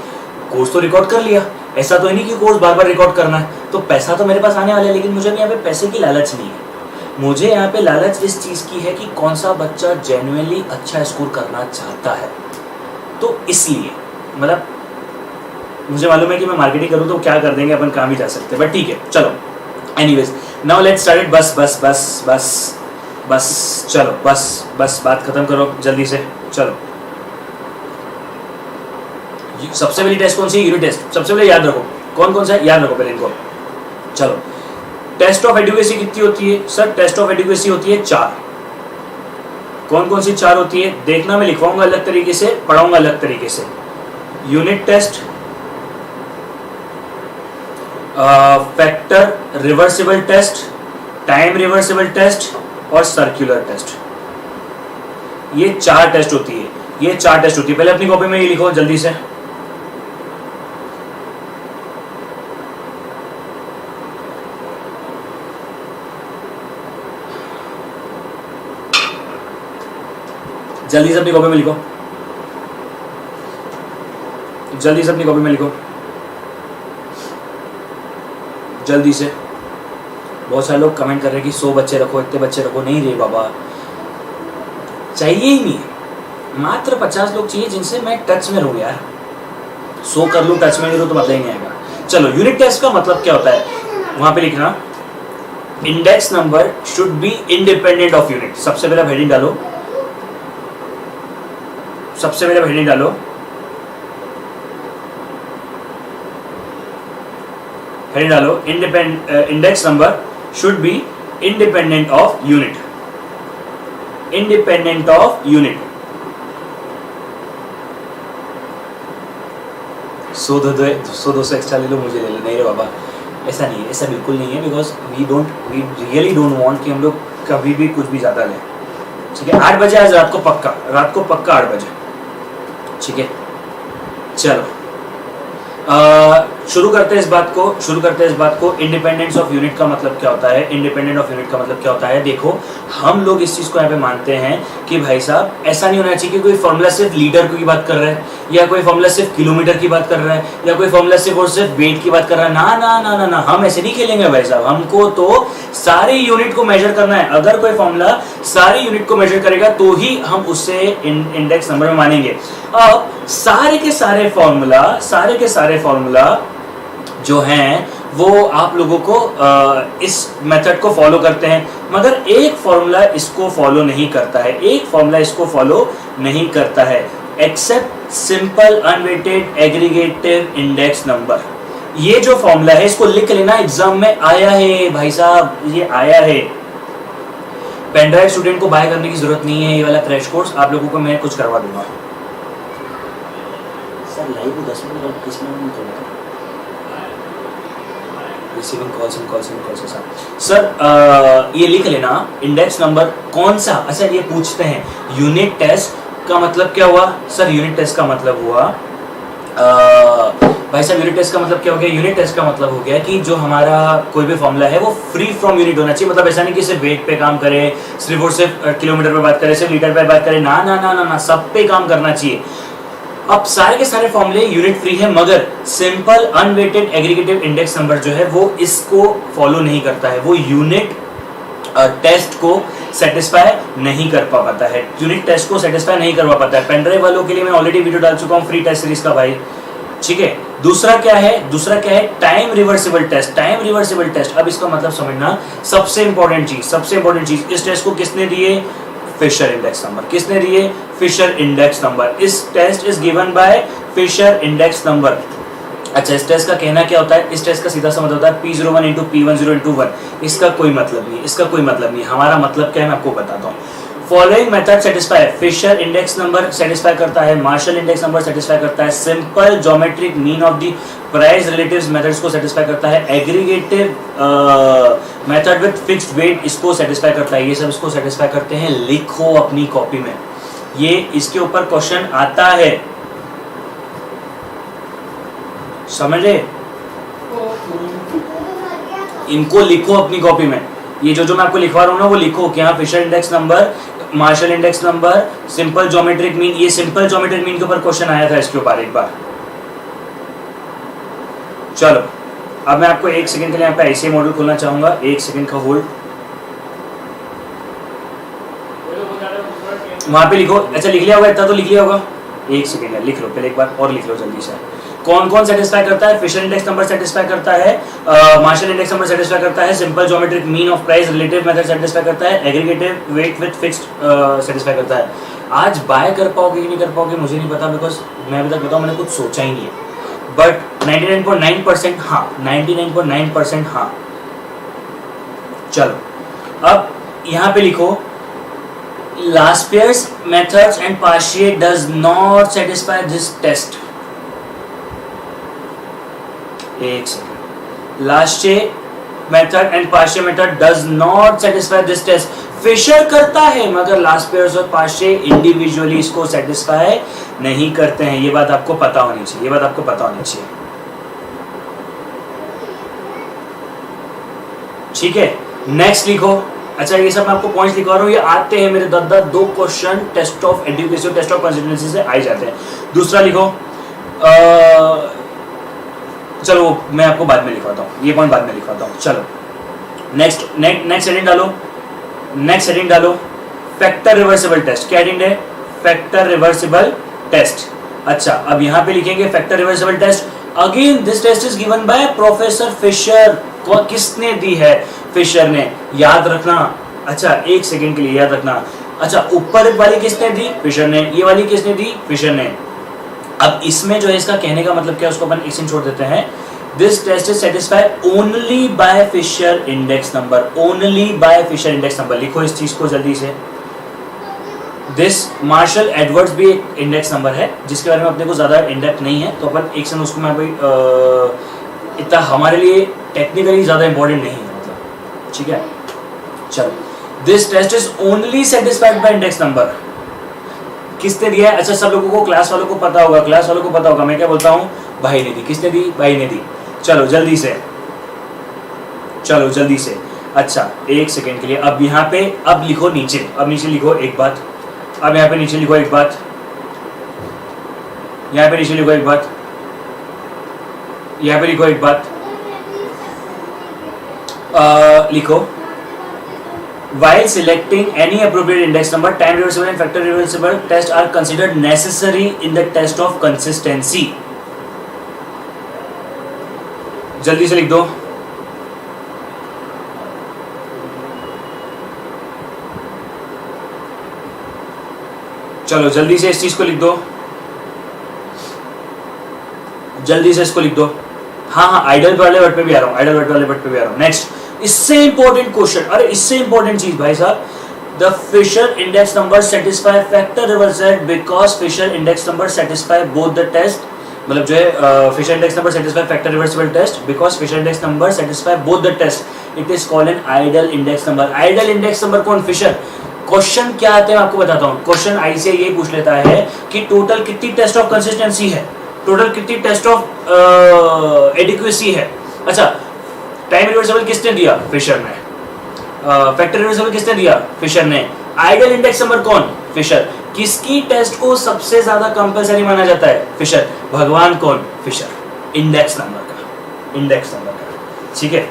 कोर्स तो रिकॉर्ड कर लिया, ऐसा तो नहीं कि कोर्स बार बार रिकॉर्ड करना है, तो पैसा तो मेरे पास आने वाला है। लेकिन मुझे यहाँ पे पैसे की लालच नहीं है, मुझे यहाँ पे लालच इस चीज़ की है कि कौन सा बच्चा जेन्युइनली अच्छा स्कोर करना चाहता है। तो इसलिए मतलब मुझे मालूम है कि मैं मार्केटिंग करूँ तो क्या कर देंगे अपन, काम ही जा सकते हैं, बट ठीक है चलो। Anyways now let's start it. बस बस बस बस बस चलो, बस बात खत्म करो जल्दी से, चलो। सबसे पहली टेस्ट कौन सी? Unit test. सबसे पहले याद रखो कौन कौन सा है, याद रखो पहले इनको। चलो, टेस्ट ऑफ एडुकेसी कितनी होती है सर? टेस्ट ऑफ एडुकेसी होती है 4। कौन कौन सी 4 होती है देखना, मैं लिखवाऊंगा अलग तरीके से, पढ़ाऊंगा अलग तरीके से। Unit test, factor reversible test, time reversible test और सर्कुलर टेस्ट। ये 4 टेस्ट होती है, ये 4 टेस्ट होती है। पहले अपनी कॉपी में ये लिखो जल्दी से। जल्दी से अपनी कॉपी में लिखो, जल्दी से अपनी कॉपी में लिखो, जल्दी से। बहुत सारे लोग कमेंट कर रहे हैं कि 100 बच्चे रखो, इतने बच्चे रखो। नहीं रे बाबा, चाहिए ही नहीं, मात्र 50 लोग चाहिए जिनसे मैं टच में रहूँ यार। 100 कर लूँ, टच में नहीं रहूँ तो मतलब ही नहीं आएगा। चलो, यूनिट टेस्ट का मतलब क्या होता है वहां पे लिखना, index number should be independent of unit. सबसे पहले हेडिंग डालो, सबसे पहले हेडिंग डालो, हेडिंग डालो, index number should be independent of unit, independent of unit. 100-200 extra ले लो, मुझे ले लो। नहीं रे बाबा, ऐसा नहीं है, ऐसा बिल्कुल नहीं है। Because we really don't want कि हम लोग कभी भी कुछ भी ज़्यादा लें, ठीक है। 8 बजे आज रात को पक्का, 8 बजे, ठीक है। चलो शुरू करते हैं इस बात को। इंडिपेंडेंस ऑफ यूनिट का मतलब क्या होता है? इंडिपेंडेंट ऑफ यूनिट का मतलब क्या होता है? देखो, हम लोग इस चीज़ को यहाँ पे मानते हैं कि भाई साहब ऐसा नहीं होना चाहिए कि कोई फॉर्मूला सिर्फ लीटर की बात कर रहा है, या कोई फॉर्मूला सिर्फ किलोमीटर की बात कर रहा है, या कोई फॉर्मूला सिर्फ और सिर्फ वेट की बात कर रहा है। ना ना ना ना ना, हम ऐसे नहीं खेलेंगे भाई साहब। हमको तो सारी यूनिट को मेजर करना है। अगर कोई फॉर्मूला सारी यूनिट को मेजर करेगा तो ही हम उससे इंडेक्स नंबर में मानेंगे। अब सारे के सारे फॉर्मूला जो हैं वो आप लोगों को इस मेथड को फॉलो करते हैं, मगर एक फॉर्मूला इसको फॉलो नहीं करता है, एक फॉर्मूला इसको फॉलो नहीं करता है, except simple unweighted aggregative index number. ये जो फॉर्मूला है इसको लिख लेना, एग्जाम में आया है भाई साहब, ये आया है। पेनड्राइव स्टूडेंट को बाय करने की जरूरत नहीं है, ये वाला क्रैश कोर्स आप लोगों को मैं कुछ करवा दूंगा, लाइव 10 मिनट और 20 मिनट में करना था। Receiving calls and calls and calls. Sir ये लिख लेना इंडेक्स नंबर कौन सा। अच्छा ये पूछते हैं यूनिट टेस्ट का मतलब क्या हुआ। सर यूनिट टेस्ट का मतलब हुआ भाई साहब यूनिट टेस्ट का मतलब क्या हो गया। यूनिट टेस्ट का मतलब हो गया कि जो हमारा कोई भी फॉर्मूला है वो फ्री फ्रॉम यूनिट होना चाहिए। मतलब ऐसा नहीं कि सिर्फ वेट पे काम करे, सिर्फ और सिर्फ किलोमीटर पे बात करे, सिर्फ लीटर पे बात करे, ना ना ना ना ना, सब पे काम करना चाहिए। अब सारे के सारे फॉर्मूले यूनिट फ्री है, मगर simple unweighted aggregative index number जो है वो इसको फॉलो नहीं करता है, वो यूनिट टेस्ट को सेटिस्फाई नहीं कर पाता है, यूनिट टेस्ट को सेटिस्फाई नहीं करवा पाता है। पेनड्राइव वालों के लिए मैं ऑलरेडी वीडियो डाल चुका हूँ फ्री टेस्ट सीरीज का भाई, ठीक है। दूसरा क्या है time reversible test. Time reversible test, अब इसका मतलब समझना, सबसे इंपॉर्टेंट चीज, इस टेस्ट को किसने दिए, फिशर इंडेक्स नंबर। किसने दिए, Fisher index number. This test is given by Fisher index number. अच्छा इस टेस्ट का कहना क्या होता है, इस टेस्ट का सीधा सा मतलब होता है P01 इंटू P10 इंटू 1। इसका कोई मतलब नहीं, हमारा मतलब क्या है मैं आपको बताता हूँ। Following method satisfy, Fisher index number satisfy करता है, मार्शल इंडेक्स नंबर सेटिस्फाई करता है, simple geometric mean of the price relatives methods को सेटिस्फाई करता है, aggregative method with fixed weight इसको सेटिस्फाई करता है। ये सब इसको सेटिस्फाई करते हैं। लिखो अपनी कॉपी में, ये इसके ऊपर क्वेश्चन आता है, समझे। इनको लिखो अपनी कॉपी में, ये जो मैं आपको लिखवा रहा हूँ ना वो लिखो कि हाँ Fisher index number, Marshall index number, simple geometric mean. ये सिंपल ज्योमेट्रिक मीन के ऊपर क्वेश्चन आया था इसके ऊपर एक बार। चलो अब मैं आपको एक सेकंड के लिए यहाँ पे ऐसे मॉडल खोलना चाहूंगा, एक सेकंड का होल्ड। वहां पे लिखो, अच्छा लिख लिया होगा, इतना तो लिख लिया होगा, एक सेकंड है, लिख लो पहले एक बार और लिख लो जल्दी से। कौन कौन सेटिस्फाई करता है, फिशर इंडेक्स नंबर सेटिस्फाई करता है, मार्शल इंडेक्स नंबर सेटिस्फाई करता है, simple geometric mean of price relative method satisfy करता है, aggregative weight with fixed satisfy करता है। आज बाय कर पाओगे कि नहीं कर पाओगे मुझे नहीं पता, बिकॉज मैं अभी तक बताऊं मैंने कुछ सोचा ही नहीं है, बट 99.9% हाँ, 99.9% हाँ। चलो अब यहाँ पे लिखो, Laspier's methods and Partier does not satisfy this test. एक second, Laspier's method and Partier method does not satisfy this test. Fisher करता है मगर Laspier's और Partier इंडिविजुअली इसको सेटिस्फाई नहीं करते हैं। ये बात आपको पता होनी चाहिए, ठीक है। नेक्स्ट लिखो, अच्छा ये सब मैं आपको पॉइंट्स लिखवा रहा हूँ, ये आते हैं मेरे 2 question test of education, test of consistency से आ ही जाते हैं। दूसरा लिखो, चलो मैं आपको बाद में लिखवाता हूँ, ये पॉइंट बाद में लिखवाता हूँ। चलो नेक्स्ट हेडिंग डालो, फैक्टर रिवर्सिबल टेस्ट। क्या हेडिंग है, फैक्टर रिवर्सिबल टेस्ट। अच्छा अब यहाँ पे लिखेंगे factor reversible test. Again this test is given by professor Fisher. किसने दी है, फिशर ने, याद रखना। अच्छा एक सेकंड के लिए याद रखना। अच्छा ऊपर वाली किसने दी, फिशर ने, ये वाली किसने दी, फिशर ने। अब इसमें जो है इसका कहने का मतलब क्या है उसको अपन एक छोड़ देते हैं। This test is satisfied only by Fisher index number, only by Fisher index number. लिखो इस चीज को जल्दी से। दिस मार्शल एडवर्ड्स भी एक इंडेक्स नंबर है जिसके बारे में अपने को ज्यादा इंडेप्थ नहीं है, तो अपन एक सेकंड उसको मैं इतना हमारे लिए टेक्निकली ज्यादा इंपॉर्टेंट नहीं है, मतलब ठीक है। चलो this test is only satisfied by index number. किसने दिया है, अच्छा सब लोगों को, क्लास वालों को पता होगा, मैं क्या बोलता हूँ, भाई ने दी। किसने दी, भाई ने दी। चलो जल्दी से, अच्छा एक सेकेंड के लिए। अब यहाँ पे अब लिखो नीचे, अब नीचे लिखो एक बात, अब यहाँ पे नीचे लिखो एक बात, यहाँ पे नीचे लिखो एक बात, यहाँ पे लिखो एक बात, लिखो while selecting any appropriate index number, time reversible and factor reversible tests are considered necessary in the test of consistency. जल्दी से लिख दो। चलो जल्दी से इस चीज को लिख दो, जल्दी से इसको लिख दो। हाँ आइडल वाले वर्ड पे भी आ रहा हूँ, नेक्स्ट इससे इंपॉर्टेंट क्वेश्चन, अरे इससे इंपॉर्टेंट चीज भाई साहब, the Fisher index number satisfy factor reversal because Fisher index number satisfy both the test मतलब जो है Fisher index number satisfy factor reversible test because Fisher index number satisfy both the test it is called an ideal index number. Ideal index number कौन? Fisher. Question क्या आते हैं आपको बताता हूँ। क्वेश्चन आईसीए ये पूछ लेता है कि टोटल कितनी टेस्ट ऑफ कंसिस्टेंसी है, टोटल कितनी टेस्ट ऑफ एडिक्वेसी है। अच्छा, टाइम रिवर्सिबल किसने दिया? फिशर ने। फैक्टर रिवर्सिबल किसने दिया? फिशर ने। आइडियल इंडेक्स नंबर कौन? फिशर। किसकी टेस्ट को सबसे ज्यादा कंपलसरी माना जाता है? फिशर। भगवान कौन? फिशर। इंडेक्स नंबर का, इंडेक्स नंबर का, ठीक है।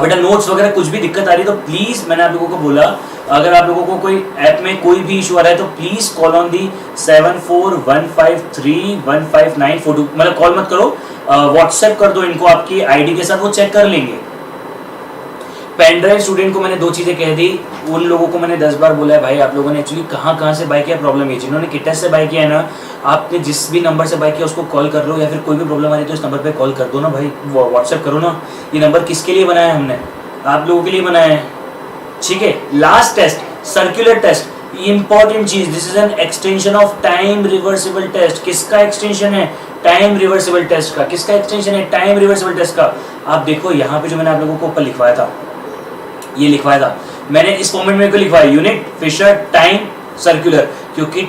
बेटा नोट्स वगैरह कुछ भी दिक्कत आ रही है तो प्लीज, मैंने आप लोगों को बोला अगर आप लोगों को कोई ऐप में कोई भी इशू आ रहा है तो प्लीज कॉल ऑन दी 7415315942। मतलब कॉल मत करो, व्हाट्सएप कर दो इनको आपकी आईडी के साथ, वो चेक कर लेंगे। पेन ड्राइव स्टूडेंट को मैंने 2 चीजें कह दी, उन लोगों को मैंने 10 बार बोला है भाई आप लोगों ने एक्चुअली कहाँ से बाय किया, प्रॉब्लम है जिन्होंने किटेस से बाय किया है ना, आपने जिस भी नंबर से बाय किया उसको कॉल कर लो, या फिर कोई भी प्रॉब्लम आ रही है तो इस नंबर पे कॉल कर दो ना भाई, व्हाट्सएप करो ना। ये नंबर किसके लिए बनाया है हमने? आप लोगों के लिए बनाया है, ठीक है। Last test circular test, important चीज, this is an extension of time reversible test. किसका एक्सटेंशन है? टाइम रिवर्सिबल टेस्ट का। किसका एक्सटेंशन है? टाइम रिवर्सिबल टेस्ट का। आप देखो यहाँ पे जो मैंने आप लोगों को ऊपर लिखवाया था, ये लिखवाया था मैंने इस फॉर्मेट में क्यों लिखवाया? यूनिट, फिशर, टाइम, सर्कुलर, क्योंकि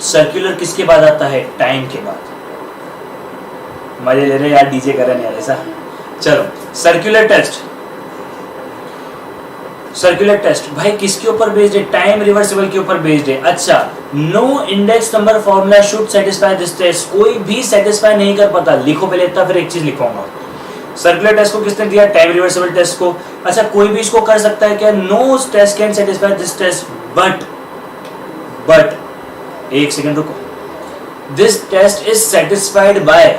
सर्कुलर किसके बाद आता है? टाइम के बाद। मजे ले रहे यार, डीजे कर रहे हैं यार ऐसा। चलो सर्कुलर टेस्ट, सर्कुलर टेस्ट भाई किसके ऊपर बेस्ड है? टाइम रिवर्सिबल के ऊपर बेस्ड है। अच्छा, no index number formula should satisfy this test. कोई भी सेटिस्फाई नहीं कर पाता, लिखो पहले इतना, फिर एक चीज लिखूंगा। सर्कुलर टेस्ट को किसने दिया? टाइम रिवर्सिबल टेस्ट को। अच्छा, कोई भी इसको कर सकता है क्या? No test can satisfy this test, but एक सेकंड रुको, this test is satisfied by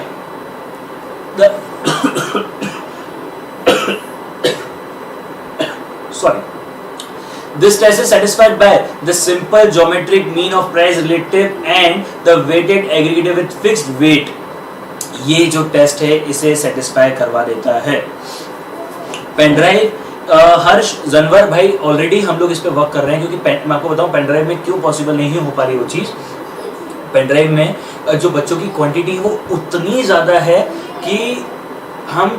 the sorry, this test is satisfied by the simple geometric mean of price relative and the weighted aggregator with fixed weight। ये जो test है इसे satisfy करवा देता है। Pen drive, हर्ष जनवर भाई ऑलरेडी हम लोग इस पे वर्क कर रहे हैं, क्योंकि मैं आपको बताऊं पेनड्राइव में क्यों पॉसिबल नहीं हो पा रही वो चीज़। पेनड्राइव में जो बच्चों की क्वांटिटी वो उतनी ज़्यादा है कि हम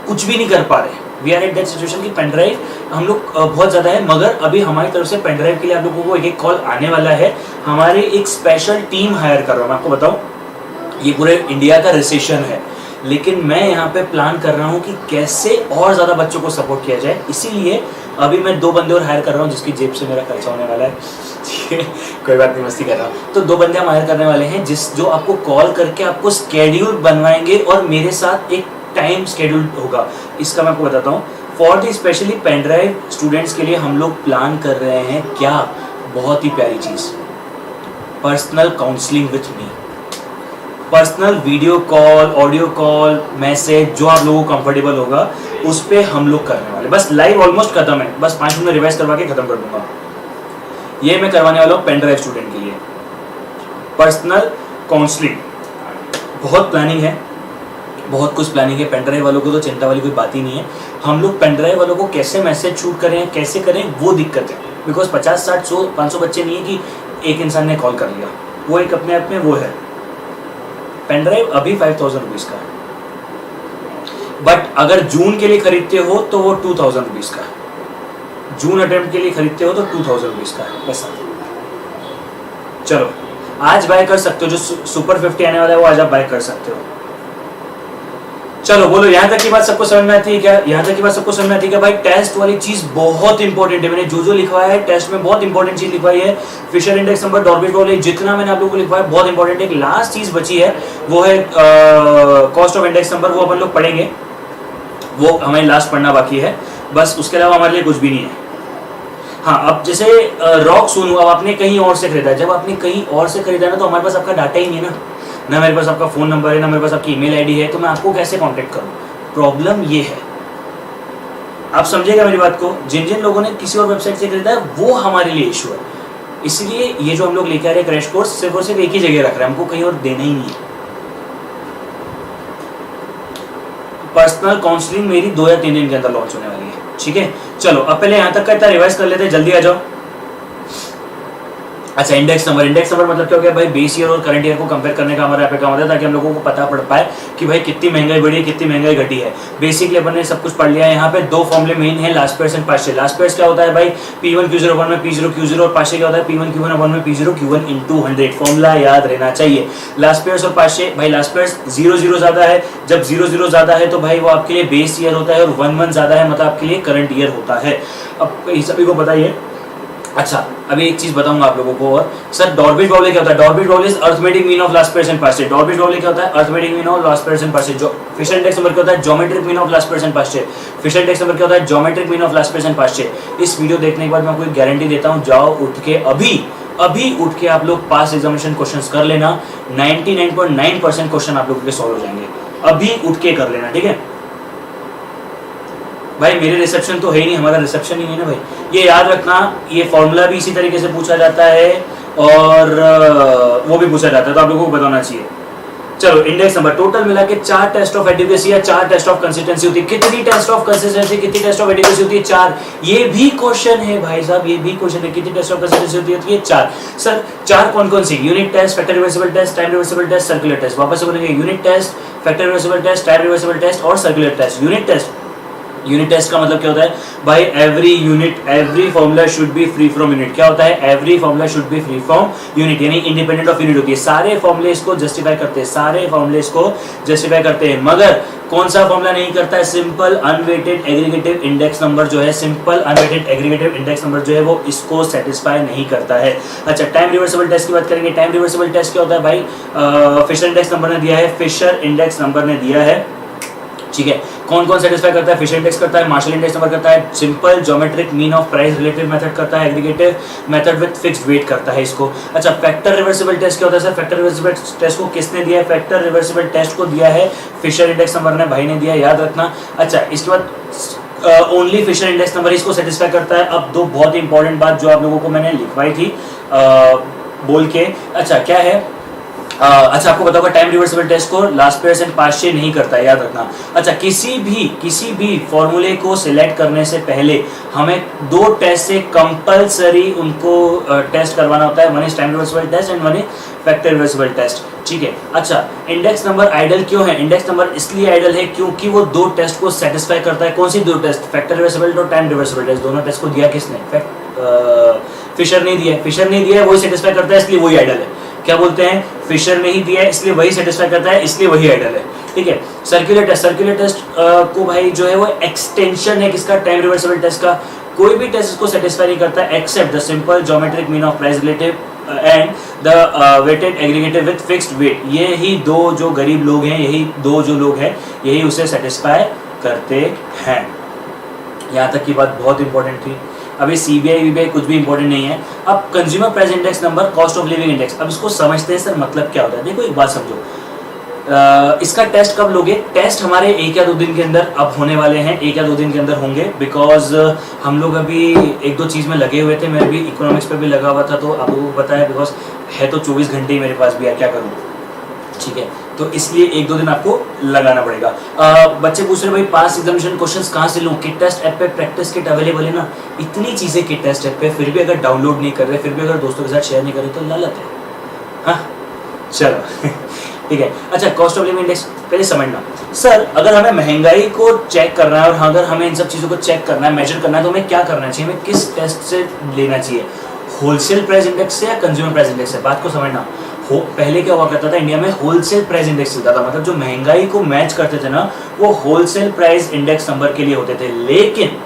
कुछ भी नहीं कर पा रहे। We are at that situation कि पेनड्राइव हम लोग बहुत ज़्यादा है, मगर अभी हमारी तरफ से पेनड्राइव के लिए आप लोगों को एक कॉल आने वाला है। हमारे एक स्पेशल टीम हायर कर रहा हूँ, मैं आपको बताऊँ ये पूरे इंडिया का रिसेशन है, लेकिन मैं यहाँ पे प्लान कर रहा हूँ कि कैसे और ज़्यादा बच्चों को सपोर्ट किया जाए। इसीलिए अभी मैं 2 बंदे और हायर कर रहा हूँ जिसकी जेब से मेरा खर्चा होने वाला है। कोई बात नहीं, मस्ती कर रहा हूँ। तो 2 बंदे हम हायर करने वाले हैं जो आपको कॉल करके आपको स्केड्यूल बनवाएंगे और मेरे साथ एक टाइम स्केड्यूल होगा। इसका मैं आपको बताता हूँ। For the specially pen drive students के लिए हम लोग प्लान कर रहे हैं क्या, बहुत ही प्यारी चीज़, personal counselling with me. Personal video call, audio call, message, जो आप लोगों को कंफर्टेबल होगा उस पर हम लोग करने वाले। बस लाइव ऑलमोस्ट खत्म है, बस 5 मिनट में रिवाइज करवा के खत्म कर दूंगा। ये मैं करवाने वाला हूँ पेनड्राइव स्टूडेंट के लिए पर्सनल काउंसलिंग। बहुत प्लानिंग है, बहुत कुछ प्लानिंग है। पेनड्राइव वालों को तो चिंता वाली कोई बात ही नहीं है। हम लोग पेनड्राइव वालों को कैसे मैसेज शूट करें, कैसे करें, वो दिक्कत है। बिकॉज 50, 60, 100, 500 बच्चे नहीं है कि एक इंसान ने कॉल कर लिया, वो एक अपने आप में वो है। पेनड्राइव अभी 5000 रुपीज़ का है, बट अगर जून के लिए खरीदते हो तो वो 2000 रुपीज़ का है। जून अटेम्प्ट के लिए खरीदते हो तो 2000 रुपीज़ का है पैसा। चलो आज बाय कर सकते हो, जो सुपर 50 आने वाला है वो आज आप बाय कर सकते हो। चलो बोलो, यहाँ तक की बात सबको समझ में आती है क्या? यहाँ तक की बात सबको समझ में आती है क्या? भाई टेस्ट वाली चीज बहुत इंपॉर्टेंट है। मैंने जो लिखवाया है टेस्ट में बहुत इंपॉर्टेंट चीज लिखवाई है। फिशर इंडेक्स नंबर, डॉर्बिट वॉल, जितना मैंने आप लोगों को लिखवाया बहुत इंपॉर्टेंट है। एक लास्ट चीज बची है, वो है कॉस्ट ऑफ इंडेक्स नंबर। वो अपन लोग पढ़ेंगे, वो हमें लास्ट पढ़ना बाकी है, बस उसके अलावा हमारे लिए कुछ भी नहीं है। हाँ, अब जैसे रॉक सोनू अब आपने कहीं और से खरीदा, जब आपने कहीं और से खरीदा ना तो हमारे पास आपका डाटा ही नहीं है ना मेरे पास आपका फ़ोन नंबर है, ना मेरे पास आपकी ईमेल आईडी है, तो मैं आपको कैसे कांटेक्ट करूं? प्रॉब्लम ये है, आप समझिएगा मेरी बात को। जिन लोगों ने किसी और वेबसाइट से खरीदा है वो हमारे लिए इशू है। इसलिए ये जो हम लोग लेके आ रहे हैं क्रैश कोर्स सिर्फ और सिर्फ एक ही जगह रख रहे हैं, हमको कहीं और देना ही नहीं है। पर्सनल काउंसलिंग मेरी 2 या 3 दिन के अंदर लॉन्च होने वाली है, ठीक है। चलो अब पहले यहाँ तक का इतना रिवाइज कर लेते हैं, जल्दी आ जाओ। अच्छा, इंडेक्स नंबर मतलब क्या हो गया भाई, बेस ईयर और करंट ईयर को कंपेयर करने का हमारा यहाँ पे काम होता है, ताकि हम लोगों को पता पड़ पाए कि भाई कितनी महंगाई बढ़ी है, कितनी महंगाई घटी है। बेसिकली अपन ने सब कुछ पढ़ लिया है। यहाँ पे दो फॉर्मुले मेन है, last pairs and past year. Last pairs क्या होता है भाई, P1 Q0 1 में P0 Q0, और पास्ट ईयर क्या होता है, P1 Q1 1 में P0 Q1 into 100। फॉर्मूला याद रहना चाहिए। लास्ट पेयर्स और पास्ट ईयर, भाई लास्ट पेयर्स 0 ज्यादा है, जब 0 ज्यादा है तो भाई वो आपके लिए बेस ईयर होता है, और 1 ज्यादा है मतलब आपके लिए करंट ईयर होता है। अब सभी को बताइए। अच्छा, अभी एक चीज बताऊंगा आप लोगों को। और सर डॉर्बिट प्रॉब्लम क्या होता है? Drobisch problem is arithmetic mean of Laspeyres and Paasche. Drobisch problem क्या होता है? Arithmetic mean of Laspeyres and Paasche. जो फिशर इंडेक्स नंबर क्या होता है? Geometric mean of Laspeyres and Paasche. Fisher index number क्या होता है? Geometric mean of Laspeyres and Paasche. इस वीडियो देखने के बाद मैं आपको एक गारंटी देता हूं, जाओ उठ के अभी उठ के आप लोग पास एग्जामिनेशन क्वेश्चंस कर लेना। 99.9% क्वेश्चन आप लोगों के सॉल्व हो जाएंगे। अभी उठ के कर लेना, ठीक है भाई। मेरे रिसेप्शन तो है ही नहीं, हमारा रिसेप्शन ही नहीं ना भाई। ये याद रखना, ये फॉर्मूला भी इसी तरीके से पूछा जाता है, और वो भी पूछा जाता है, तो आप लोगों को बताना चाहिए। चलो, इंडेक्स नंबर टोटल मिला के 4 टेस्ट ऑफ एडिक्वेसी या 4 टेस्ट ऑफ कंसिस्टेंसी होती है। कितनी टेस्ट ऑफ कंसिस्टेंसी, कितनी टेस्ट ऑफ एडिक्वेसी होती है? 4। ये भी क्वेश्चन है भाई साहब, ये भी क्वेश्चन है। कितनी टेस्ट ऑफ कंसिस्टेंसी होती है? 4। सर 4 कौन कौन सी? Unit test, factor reversible test, time reversible test, circular test. वापस से बोलेंगे, unit test, factor reversible test, time reversible test और सर्कुलर टेस्ट। यूनिट टेस्ट का मतलब क्या होता है भाई? Every formula should be free from unit. क्या होता है? Every formula should be free from unit, यानी इंडिपेंडेंट ऑफ यूनिट होती है। सारे फॉर्मूले इसको जस्टिफाई करते हैं, मगर कौन सा फॉर्मूला नहीं करता है? Simple unweighted aggregative index number जो है, वो इसको सेटिस्फाई नहीं करता है। अच्छा, टाइम रिवर्सिबल टेस्ट की बात करेंगे। टाइम रिवर्सिबल टेस्ट क्या होता है भाई? फिशर इंडेक्स नंबर ने दिया है, ठीक है। कौन कौन सेटिस्फाई करता है? फिशर इंडेक्स करता है, मार्शल इंडेक्स नंबर करता है, simple geometric mean of price relative method करता है, aggregative method with fixed weight करता है इसको। अच्छा, फैक्टर रिवर्सिबल टेस्ट क्या होता है? सर फैक्टर रिवर्सिबल टेस्ट को किसने दिया है? फैक्टर रिवर्सिबल टेस्ट को दिया है फिशर इंडेक्स नंबर ने, भाई ने दिया, याद रखना। अच्छा, इसके बाद ओनली फिशर इंडेक्स नंबर इसको सेटिस्फाई करता है। अब दो बहुत इंपॉर्टेंट बात जो आप लोगों को मैंने लिखवाई थी बोल के। अच्छा, क्या है? अच्छा, आपको बताऊंगा टाइम रिवर्सिबल टेस्ट को last pairs and past year नहीं करता है, याद रखना। अच्छा, किसी भी फॉर्मूले को सिलेक्ट करने से पहले हमें 2 टेस्ट से कंपलसरी उनको टेस्ट करवाना होता है। One is time reversible test and one is factor reversible test, ठीक है। अच्छा, इंडेक्स नंबर आइडल क्यों है? इंडेक्स नंबर इसलिए आइडल है क्योंकि वो 2 टेस्ट को सेटिस्फाई करता है। कौन सी 2 टेस्ट? फैक्टर रिवर्सिबल और टाइम रिवर्सिबल टेस्ट। दोनों टेस्ट को दिया किसने? फिशर नहीं दिया है, वही सेटिस्फाई करता है, इसलिए वही आइडल है। क्या बोलते हैं? फिशर ने ही दिया है, इसलिए वही सेटिस्फाई करता है, इसलिए वही आइडल है, ठीक है। सर्कुलर टेस्ट को भाई जो है वो एक्सटेंशन है किसका? टाइम रिवर्सिबल टेस्ट का। कोई भी टेस्ट इसको सेटिस्फाई नहीं करता except the simple geometric mean of price relative and the weighted aggregative with fixed weight. ये ही 2 जो गरीब लोग हैं, यही उसे सेटिस्फाई करते हैं। यहाँ तक की बात बहुत इंपॉर्टेंट थी। अभी सीबीआई कुछ भी इंपॉर्टेंट नहीं है। अब consumer price index number, cost of living index, अब इसको समझते हैं सर मतलब क्या होता है। देखो एक बात समझो, इसका टेस्ट कब लोगे? टेस्ट हमारे 1 या 2 दिन के अंदर अब होने वाले हैं, 1 या 2 दिन के अंदर होंगे, बिकॉज हम लोग अभी 1-2 चीज़ में लगे हुए थे। मैं भी इकोनॉमिक्स पे भी लगा हुआ था, तो आप लोगों को पता है बिकॉज है तो 24 घंटे ही मेरे पास भी है, क्या करूँ, ठीक है। तो इसलिए 1-2 दिन आपको लगाना पड़ेगा। बच्चे पूछ रहे भाई पास एग्जामिनेशन क्वेश्चंस कहाँ से लूँ? किट टेस्ट ऐप पे प्रैक्टिस किट अवेलेबल है ना। इतनी चीज़ें किट टेस्ट ऐप पे, फिर भी अगर डाउनलोड नहीं कर रहे, फिर भी अगर दोस्तों के साथ शेयर नहीं कर रहे तो लालत है। हाँ चलो ठीक है। अच्छा, कॉस्ट ऑफ लिविंग इंडेक्स पहले समझना। सर अगर हमें महंगाई को चेक करना है और अगर हमें इन सब चीज़ों को चेक करना है, मेजर करना है, तो हमें क्या करना चाहिए? हमें किस टेस्ट से लेना चाहिए? होलसेल प्राइस इंडेक्स से या कंज्यूमर प्राइस इंडेक्स से? बात को समझना। पहले क्या हुआ करता था इंडिया में? होलसेल प्राइस इंडेक्स चलता था, मतलब जो महंगाई को मैच करते थे ना, वो होलसेल प्राइस इंडेक्स नंबर के लिए होते थे। लेकिन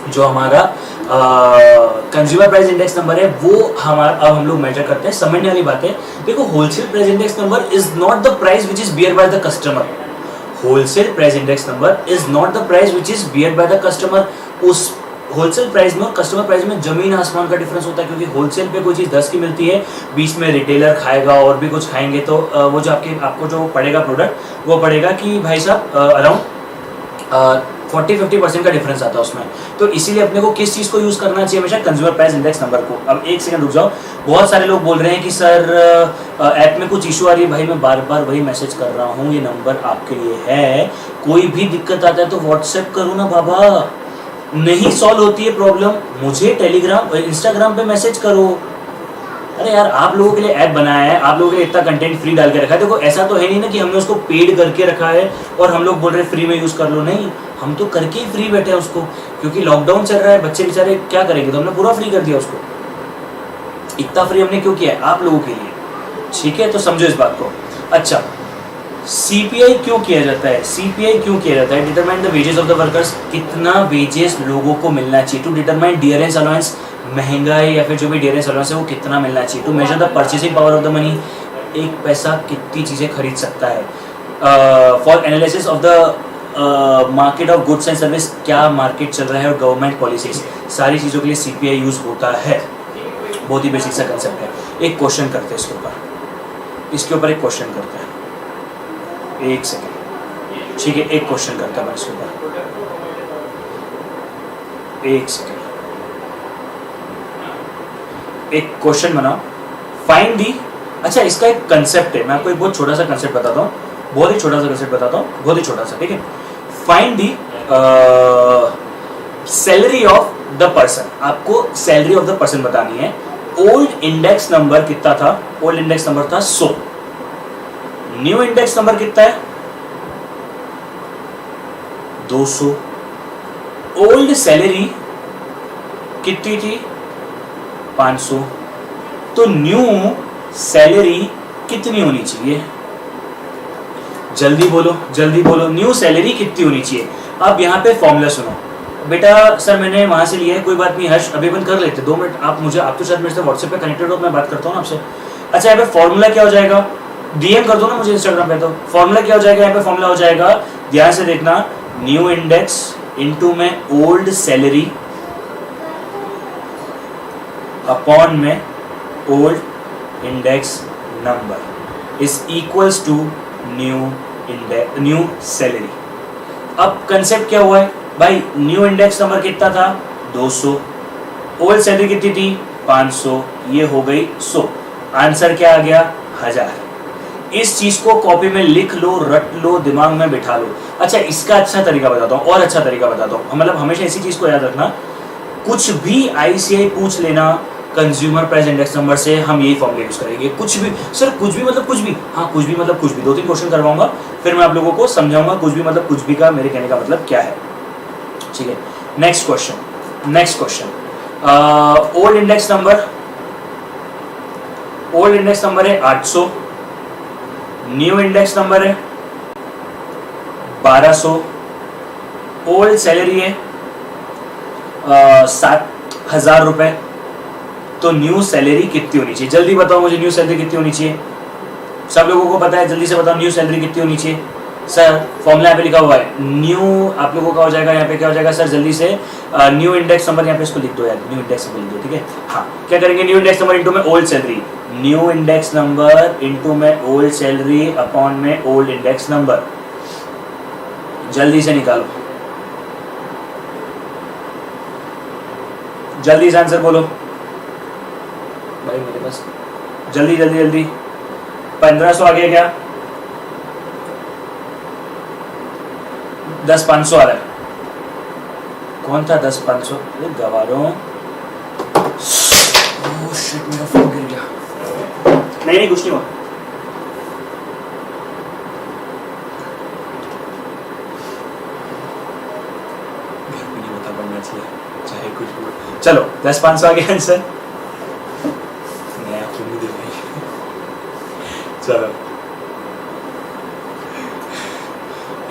जो हमारा कंज्यूमर प्राइस इंडेक्स नंबर है वो अब हम लोग मेजर करते हैं। समझने वाली बात है, देखो wholesale price index number is not the price which is bear by the customer. Wholesale price index number is not the price which is bear by the customer. उस होलसेल प्राइस में और कस्टमर प्राइस में जमीन आसमान का difference होता है, क्योंकि होलसेल पे कोई चीज़ 10 की मिलती है, बीच में रिटेलर खाएगा और भी कुछ खाएंगे, तो वो जो आपको जो पड़ेगा प्रोडक्ट, वो पड़ेगा कि भाई साहब अराउंड 40-50% का डिफरेंस आता है उसमें। तो इसीलिए अपने को किस चीज़ को यूज़ करना चाहिए? हमेशा कंज्यूमर प्राइस इंडेक्स नंबर को। अब एक सेकंड रुक जाओ। बहुत सारे लोग बोल रहे हैं कि सर ऐप में कुछ इशू आ रही है। भाई मैं बार बार वही मैसेज कर रहा हूँ, ये नंबर आपके लिए है, कोई भी दिक्कत आता है तो व्हाट्सएप करो ना बाबा। नहीं सॉल्व होती है प्रॉब्लम, मुझे टेलीग्राम इंस्टाग्राम पे मैसेज करो, अरे यार आप लोगों के लिए ऐप बनाया है, आप लोगों के लिए इतना कंटेंट फ्री डाल के रखा है। देखो ऐसा तो है नहीं ना कि हमने उसको पेड करके रखा है और हम लोग बोल रहे हैं फ्री में यूज़ कर लो, नहीं, हम तो करके ही फ्री बैठे हैं उसको, क्योंकि लॉकडाउन चल रहा है, बच्चे बेचारे क्या करेंगे, तो हमने पूरा फ्री कर दिया उसको। इतना फ्री हमने क्यों किया है? आप लोगों के लिए, ठीक है, तो समझो इस बात को। अच्छा, सीपीआई क्यों किया जाता है? सीपीआई क्यों किया जाता है? Determine the wages of the workers, कितना वेजेस लोगों को मिलना चाहिए। टू डिटरमाइन डियरेंस अलाउंस, महंगाई या फिर जो भी डियरेंस अलाउंस है वो कितना मिलना चाहिए। To measure the purchasing power of the money, एक पैसा कितनी चीज़ें खरीद सकता है। For analysis of the market of goods and service, क्या मार्केट चल रहा है, और गवर्नमेंट पॉलिसीज, सारी चीज़ों के लिए सीपीआई यूज होता है। बहुत ही बेसिक सा कंसेप्ट है। एक क्वेश्चन करते हैं इसके ऊपर एक क्वेश्चन करते हैं, एक सेकेंड, ठीक है, एक क्वेश्चन करता है मैं इसके ऊपर, एक सेकेंड, एक क्वेश्चन बनाओ, फाइंड दी। अच्छा, इसका एक कंसेप्ट है, मैं आपको एक बहुत छोटा सा कंसेप्ट बताता हूँ, बहुत ही छोटा सा कंसेप्ट बताता हूँ, बहुत ही छोटा सा, ठीक है। Find the salary of the person, आपको सैलरी ऑफ द पर्सन बतानी है। ओल्ड इंडेक्स नंबर कितना था? ओल्ड इंडेक्स नंबर था 100। न्यू इंडेक्स नंबर कितना है? 200। ओल्ड सैलरी कितनी थी? 500। तो न्यू सैलरी कितनी होनी चाहिए? जल्दी बोलो, जल्दी बोलो, न्यू सैलरी कितनी होनी चाहिए? अब यहाँ पे फॉर्मूला सुनो बेटा। सर मैंने वहां से लिया है, कोई बात नहीं हर्ष, अभी बंद कर लेते, 2 मिनट आप तो शायद मेरे से व्हाट्सएप पे कनेक्टेड हो, मैं बात करता हूँ आपसे। अच्छा, यहाँ पे फॉर्मूला क्या हो जाएगा? डीएम कर दो ना मुझे इंस्टाग्राम पे। तो फॉर्मूला क्या हो जाएगा? यहाँ पे फॉर्मूला हो जाएगा, ध्यान से देखना, न्यू इंडेक्स इनटू में ओल्ड सैलरी अपॉन में old index number is equals to new salary. अब कंसेप्ट क्या हुआ है भाई? न्यू इंडेक्स नंबर कितना था? 200। ओल्ड सैलरी कितनी थी? 500। ये हो गई 100। आंसर क्या आ गया? 1000। इस चीज को कॉपी में लिख लो, रट लो, दिमाग में बिठा लो। अच्छा, इसका अच्छा तरीका बताता हूँ, और अच्छा तरीका बताता हूँ, मतलब हमेशा इसी चीज को याद रखना, कुछ भी आईसीआई पूछ लेना कंज्यूमर प्राइस इंडेक्स नंबर से, हम यही फॉर्मूला यूज करेंगे। कुछ भी सर, कुछ भी मतलब कुछ भी, हाँ कुछ भी मतलब कुछ भी। 2-3 क्वेश्चन करवाऊंगा, फिर मैं आप लोगों को समझाऊंगा कुछ भी मतलब कुछ भी का मेरे कहने का मतलब क्या है, ठीक है। Next question, old index number है 800, न्यू इंडेक्स नंबर है 1200, ओल्ड सैलरी है 7,000 रुपए। तो न्यू सैलरी कितनी होनी चाहिए? जल्दी बताओ मुझे, न्यू सैलरी कितनी होनी चाहिए? सब लोगों को पता है, जल्दी से बताओ न्यू सैलरी कितनी होनी चाहिए? सर फॉर्मूला यहाँ पे लिखा हुआ है, न्यू आप लोगों का हो जाएगा, यहाँ पे क्या हो जाएगा सर? जल्दी से न्यू इंडेक्स नंबर यहाँ पे इसको लिख दो यार, न्यू इंडेक्स नंबर लिख दो, ठीक है। हाँ, क्या करेंगे? न्यू इंडेक्स नंबर इनटू में old salary, new index number into में ओल्ड सैलरी अपॉन में ओल्ड इंडेक्स नंबर। जल्दी से निकालो, जल्दी से आंसर बोलो भाई मेरे पास, जल्दी जल्दी जल्दी। 1500 आ गया क्या? 10,500 आ रहा है। कौन था 10,500? गवा रहा हूँ। ओह शिट, मेरा फोन गिर गया। नहीं कुछ नहीं हुआ। घर पे नहीं बता पाऊंगा इसलिए, चाहे कुछ भी। चलो 10,500 आ गया आंसर। मैं आपको नहीं दे रही। चलो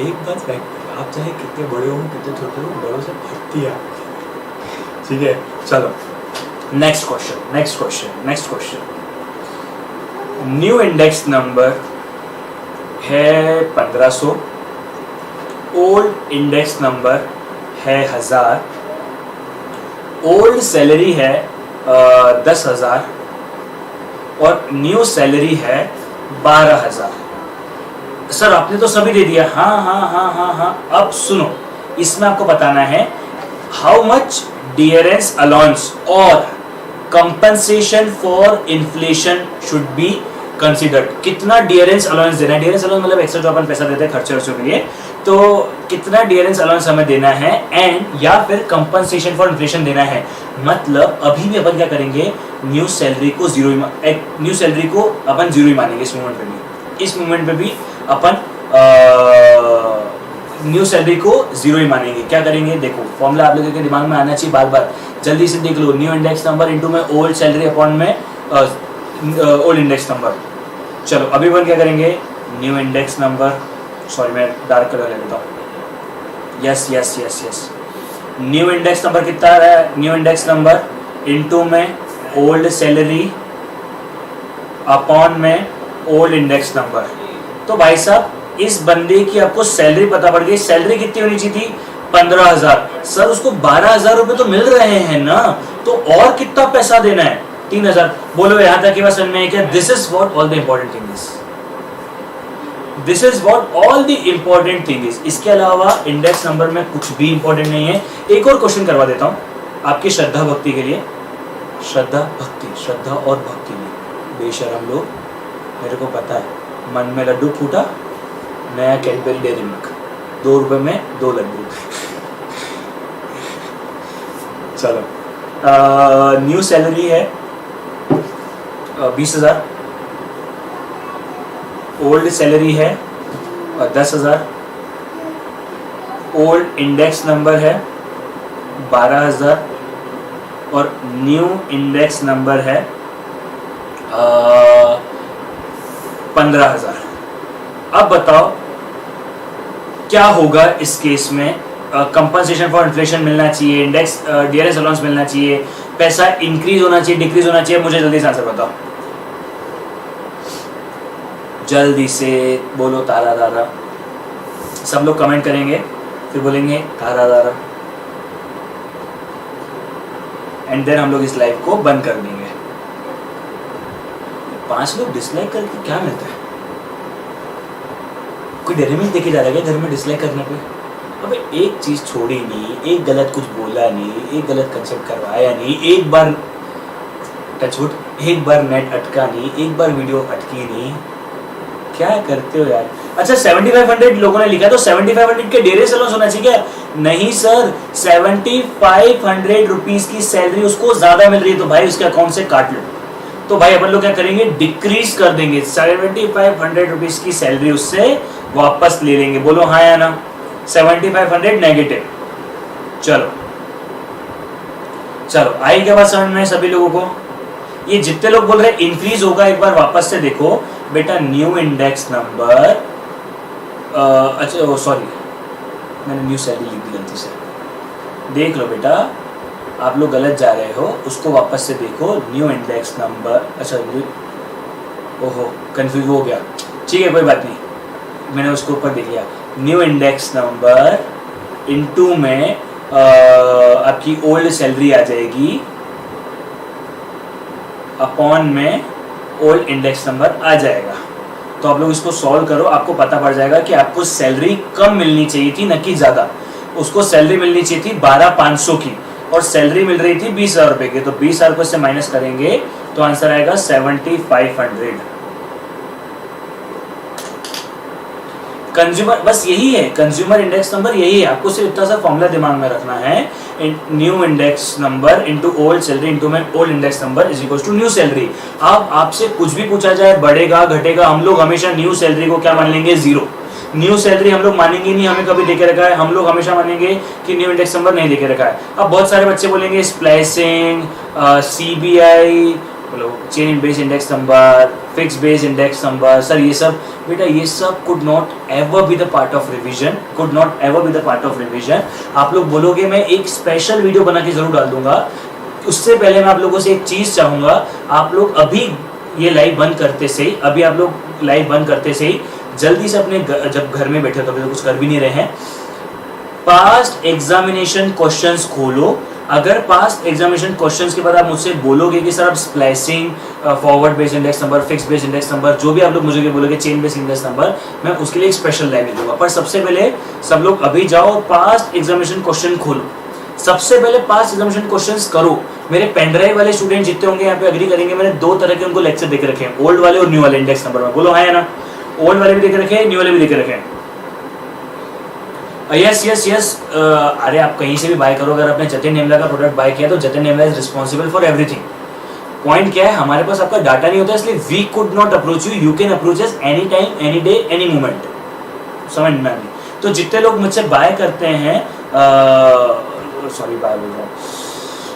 एक बात है, आप चाहे कितने बड़े हो कितने छोटे हो, बड़ों से भक्ति है, ठीक है। चलो next question. New index number है 1500, ओल्ड इंडेक्स नंबर है 1000, ओल्ड सैलरी है 10,000 और न्यू सैलरी है 12,000। सर आपने तो सभी दे दिया। हाँ। अब सुनो, इसमें आपको बताना है हाउ मच डियरेंस अलाउंस और compensation for inflation should be considered. कितना डियरेंस अलाउंस देना है? डियरेंस अलाउंस मतलब एक्स्ट्रा जो अपन पैसा देते हैं खर्चे वर्चों के लिए, तो कितना डियरेंस अलाउंस हमें देना है एंड या फिर कंपनसेशन फॉर इन्फ्लेशन देना है। मतलब अभी भी अपन क्या करेंगे, न्यू सैलरी को अपन जीरो ही मानेंगे इस मोमेंट पे भी। इस मोमेंट पे भी अपन न्यू सैलरी को जीरो ही मानेंगे। क्या करेंगे, देखो फॉर्मूला आप लोगों के दिमाग में आना चाहिए बार बार, जल्दी से देख लो। न्यू इंडेक्स नंबर इनटू में ओल्ड सैलरी अपॉन में ओल्ड इंडेक्स नंबर। चलो अभी अपन क्या करेंगे, न्यू इंडेक्स नंबर, सॉरी मैं डार्क कलर ले लेता हूँ। Yes yes yes yes, new index number कितना आ रहा है, न्यू इंडेक्स नंबर इनटू में ओल्ड सैलरी अपॉन में ओल्ड इंडेक्स नंबर। तो भाई साहब इस बंदे की आपको सैलरी पता पड़ गई, सैलरी कितनी होनी चाहिए थी, 15,000। सर उसको 12,000 रुपए तो मिल रहे हैं ना, तो और कितना पैसा देना है, 3,000। बोलो यहाँ तक की बात समझ में है क्या? This is what all the important thing is, this is what all the important thing is. इसके अलावा इंडेक्स नंबर में कुछ भी इंपॉर्टेंट नहीं है। एक और क्वेश्चन करवा देता हूँ आपकी श्रद्धा भक्ति के लिए, श्रद्धा और भक्ति में बेशरम लोग, मेरे को पता है मन में लड्डू फूटा, नया कैडबरी डेयरी मिल्क, 2 रुपए में 2 लड्डू। चलो न्यू सैलरी है 20,000, ओल्ड सैलरी है 10,000, ओल्ड इंडेक्स नंबर है 12,000 और न्यू इंडेक्स नंबर है 15,000। अब बताओ क्या होगा इस केस में, कंपनसेशन फॉर इन्फ्लेशन मिलना चाहिए, इंडेक्स डियरेंस अलाउंस मिलना चाहिए, पैसा इंक्रीज होना चाहिए, डिक्रीज होना चाहिए, मुझे जल्दी से आंसर बताओ, जल्दी से बोलो। तारा दारा, सब लोग कमेंट करेंगे, फिर बोलेंगे तारा दारा, एंड देन हम लोग इस लाइव को बंद कर देंगे। 5 लोग डिसलाइक करके क्या मिलता है? कोई डेयरी मिल्क देखे जा रहा है क्या घर में डिसलाइक करने पे? अबे एक चीज छोड़ी नहीं, एक गलत कुछ बोला नहीं, एक गलत कंसेप्ट करवाया नहीं, एक बार टचवुड, एक बार नेट अटका नहीं, एक बार वीडियो अटकी नहीं, क्या करते हो यार? अच्छा 7500 लोगों ने लिखा, तो 7500 के डियरेंस अलाउंस होना चाहिए क्या? नहीं सर, 7500 रुपीज की सैलरी उसको ज्यादा मिल रही है, तो भाई उसके अकाउंट से काट लो। तो भाई अपन लोग क्या करेंगे, डिक्रीज कर देंगे, 7500 रुपीज की सैलरी उससे वापस ले लेंगे। बोलो हाँ या ना? 7500 नेगेटिव। चलो चलो आई क्या बात समझ में सभी लोगों को? ये जितने लोग बोल रहे हैं इंक्रीज होगा, एक बार वापस से देखो बेटा। न्यू इंडेक्स नंबर, अच्छा सॉरी मैंने न्यू सैलरी लिख दी गलती से, देख लो बेटा, आप लोग गलत जा रहे हो, उसको वापस से देखो। न्यू इंडेक्स नंबर, अच्छा ओहो कंफ्यूज हो गया, ठीक है कोई बात नहीं, मैंने उसको ऊपर देख लिया। न्यू इंडेक्स नंबर इनटू में आपकी ओल्ड सैलरी आ जाएगी, अपॉन में ओल्ड इंडेक्स नंबर आ जाएगा। तो आप लोग इसको सॉल्व करो, आपको पता पड़ जाएगा कि आपको सैलरी कम मिलनी चाहिए थी, न कि ज़्यादा। उसको सैलरी मिलनी चाहिए थी 12,500 की, और सैलरी मिल रही थी 20,000 रुपये की। तो 20,000 रुपये से माइनस करेंगे तो आंसर आएगा 7500। कंज्यूमर, बस यही है कंज्यूमर इंडेक्स नंबर, यही है। आपको सिर्फ इतना सा फॉर्मूला दिमाग में रखना है, new index number into old salary into में old index number is equal to new salary. अब आपसे कुछ भी पूछा जाए, बढ़ेगा घटेगा, हम लोग हमेशा न्यू सैलरी को क्या मान लेंगे, 0। न्यू सैलरी हम लोग मानेंगे नहीं, हमें कभी देके रखा है, हम लोग हमेशा मानेंगे कि न्यू इंडेक्स नंबर नहीं देके रखा है। अब बहुत सारे बच्चे बोलेंगे splicing, CBI, chain in base index number, fix base index number, sir ये सब बेटा, ये सब could not ever be the part of revision, could not ever be the part of revision. आप लोग बोलोगे मैं एक स्पेशल वीडियो बना के जरूर डाल दूंगा। उससे पहले मैं आप लोगों से एक चीज चाहूंगा, आप लोग अभी ये लाइव बंद करते से ही, अभी आप लोग लाइव बंद करते से ही जल्दी से अपने जब घर में बैठे हो, कभी तो कुछ कर भी नहीं रहे हैं, पास्ट एग्जामिनेशन क्वेश्चंस खोलो। अगर पास्ट एग्जामिनेशन क्वेश्चंस के बाद आप मुझसे बोलोगे कि सर आप splicing, forward base index number, fix base index number, जो भी आप लोग मुझे बोलोगे, चेन बेस इंडेक्स नंबर, मैं उसके लिए एक स्पेशल लाइव दे दूंगा। पर सबसे पहले सब लोग अभी जाओ पास्ट एग्जामिनेशन क्वेश्चन खोलो, सबसे पहले पास्ट एग्जामिनेशन क्वेश्चंस करो। मेरे पेनड्राइव वाले स्टूडेंट जितने होंगे यहाँ पे अग्री करेंगे, मैंने 2 तरह के उनको लेक्चर देके रखे हैं, ओल्ड वाले और न्यू वाले इंडेक्स नंबर में। बोलो हाँ या ना? ओल्ड वाले भी देके रखे हैं, न्यू वाले भी देके रखे हैं। यस यस यस, अरे आप कहीं से भी बाय करो, अगर आपने जतिन नेमला का प्रोडक्ट बाय किया तो Jatin Nemala is responsible for everything. Point क्या है, हमारे पास आपका डाटा नहीं होता, इसलिए we could not approach you, you can approach us any time any day any moment. समझ में आ गई? तो जितने लोग मुझसे बाय करते हैं, सॉरी बाय बोल रहा हूँ,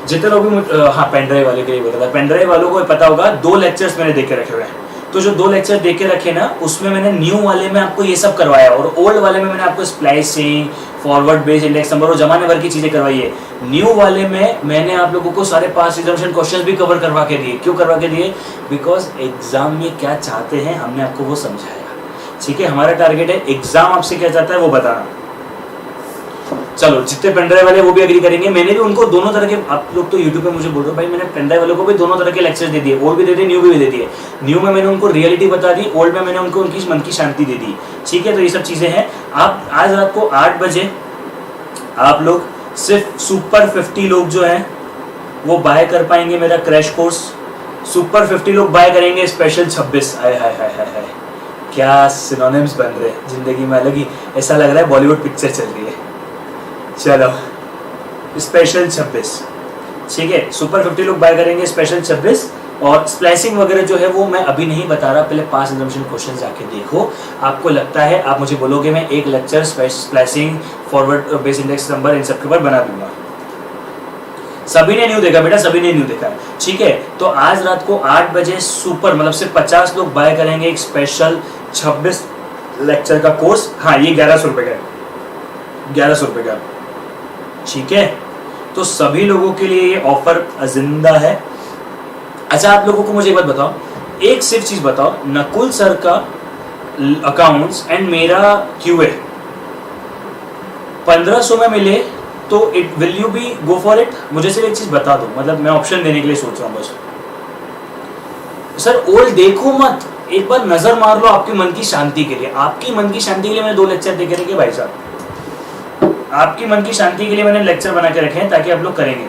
जितने लोग भी हाँ पेनड्राइव वाले के लिए बोल रहा था, पेनड्राइव वालों को पता होगा 2 लेक्चर्स मैंने देख के रखे हुए हैं। तो जो 2 लेक्चर देख के रखे ना, उसमें मैंने न्यू वाले में आपको ये सब करवाया और ओल्ड वाले में मैंने आपको splicing, forward base, index number और जमाने भर की चीजें करवाई है। न्यू वाले में मैंने आप लोगों को सारे पास एग्जामिनेशन क्वेश्चंस भी कवर करवा के दिए। क्यों करवा के दिए? बिकॉज एग्जाम में क्या चाहते हैं हमने आपको वो समझाया। ठीक है, हमारा टारगेट है एग्जाम आपसे क्या चाहता है वो बताना। चलो, जितने पेनड्राइव वाले वो भी एग्री करेंगे। मैंने भी उनको दोनों तरह के, आप लोग तो यूट्यूब पे मुझे बोल रहे हो भाई मैंने पेनड्राइव वालों को भी दोनों तरह के लेक्चर्स दे दिए, ओल्ड भी दे दिए, न्यू भी दे दिए। न्यू में मैंने उनको रियलिटी बता दी, ओल्ड में मैंने उनको उनकी मन की शांति दे दी। ठीक है, तो ये सब चीजें हैं। आप आज रात को 8 बजे आप लोग सिर्फ सुपर 50 लोग जो हैं वो बाय कर पाएंगे मेरा क्रैश कोर्स। सुपर 50 लोग बाय करेंगे स्पेशल 26। हाय हाय हाय हाय हाय, क्या सिनोनिम्स बन रहे हैं जिंदगी में, अलग ही ऐसा लग रहा है बॉलीवुड पिक्चर चल रही है। चलो, स्पेशल 26, ठीक है, सुपर 50 लोग बाय करेंगे स्पेशल 26। और स्प्लाइसिंग वगैरह जो है वो मैं अभी नहीं बता रहा, पहले पास एग्जामिनेशन क्वेश्चन जाके देखो। आपको लगता है, आप मुझे बोलोगे मैं एक lecture splicing, forward base, index number in सब के ऊपर बना दूंगा। सभी ने न्यू देखा बेटा, सभी ने न्यू देखा। ठीक है, तो आज रात को 8 बजे सुपर मतलब सिर्फ 50 लोग बाय करेंगे एक स्पेशल 26 लेक्चर का कोर्स। हाँ, ये 1100 रुपए का है, 1100 रुपए का। ठीक है, तो सभी लोगों के लिए ये ऑफर जिंदा है। अच्छा, आप लोगों को मुझे एक बात बताओ, एक सिर्फ चीज बताओ, नकुल सर का अकाउंट्स एंड मेरा क्यूए 1500 में मिले तो it will you be go for it? मुझे सिर्फ एक चीज बता दो, मतलब मैं ऑप्शन देने के लिए सोच रहा हूँ बस। सर ओल्ड देखो मत, एक बार नजर मार लो आपके मन की शांति के लिए। आपकी मन की शांति के लिए मैंने 2 लेक्चर दे के रखे भाई साहब, आपकी मन की शांति के लिए मैंने लेक्चर बना के रखे हैं ताकि आप लोग करेंगे।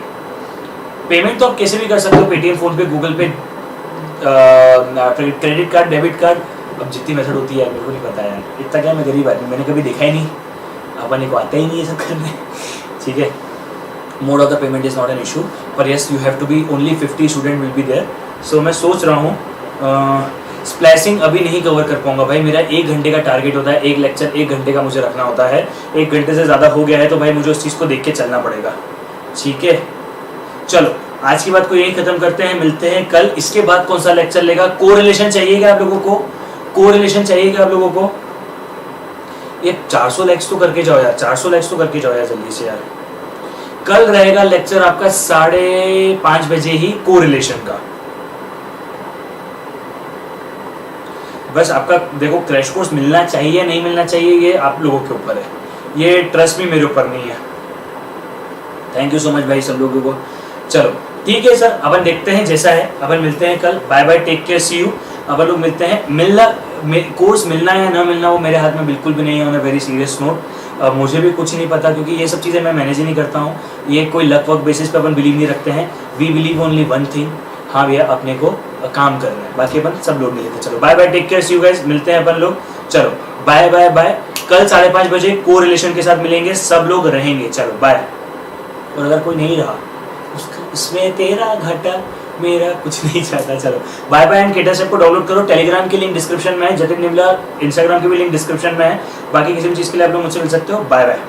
पेमेंट तो आप कैसे भी कर सकते हो, पेटीएम, फोन पे, गूगल पे, क्रेडिट कार्ड, डेबिट कार्ड, अब जितनी मेथड होती है मेरे को नहीं पता यार, इतना क्या मैं गरीब आदमी, मैंने कभी देखा ही नहीं, अपने को आता ही नहीं ये सब करने। ठीक है, mode of the payment is not an issue, पर yes you have to be only 50 student will be there. So मैं सोच रहा हूँ स्प्लैशिंग अभी नहीं कवर कर पाऊंगा भाई, मेरा 1 घंटे का टारगेट होता है, एक लेक्चर 1 घंटे का मुझे रखना होता है। 1 घंटे से ज़्यादा हो गया है तो भाई मुझे उस चीज़ को देख के चलना पड़ेगा। ठीक है, चलो आज की बात को यही खत्म करते हैं, मिलते हैं कल। इसके बाद कौन सा लेक्चर लेगा? कोरिलेशन चाहिए क्या आप लोगों को? कोरिलेशन चाहिए क्या आप लोगों को? ये 400 लैक्स तो करके जाओ यार, 400 लैक्स तो करके जाओ यार जल्दी से यार। कल रहेगा लेक्चर आपका 5:30 बजे ही कोरिलेशन का। बस आपका देखो क्रैश कोर्स मिलना चाहिए नहीं मिलना चाहिए ये आप लोगों के ऊपर है, ये ट्रस्ट भी मेरे ऊपर नहीं है। थैंक यू सो मच भाई सब लोगों को। चलो ठीक है सर, अपन देखते हैं जैसा है, अपन मिलते हैं कल। Bye bye, take care, see you. अपन लोग मिलते हैं। मिलना कोर्स मिलना है ना मिलना वो मेरे हाथ में बिल्कुल भी नहीं है, on a very serious note. मुझे भी कुछ नहीं पता क्योंकि ये सब चीज़ें मैं मैनेज ही नहीं करता हूँ, ये कोई लक वर्क बेसिस पे अपन बिलीव नहीं रखते हैं। We believe only one thing, हाँ भैया अपने को काम करना है, बाकी अपन सब लोग मिलते हैं। चलो bye bye, take care, see you guys, मिलते हैं अपन लोग। चलो बाय बाय बाय, कल 5:30 बजे को रिलेशन के साथ मिलेंगे, सब लोग रहेंगे। चलो बाय। और अगर कोई नहीं रहा उसमें तेरा घाटा, मेरा कुछ नहीं चाहता। चलो बाय बाय एंड केटस ऐप को डाउनलोड करो। टेलीग्राम की लिंक डिस्क्रिप्शन में है, जतिन निमला इंस्टाग्राम की भी लिंक डिस्क्रिप्शन में है। बाकी किसी भी चीज़ के लिए आप लोग मुझसे मिल सकते हो। Bye bye.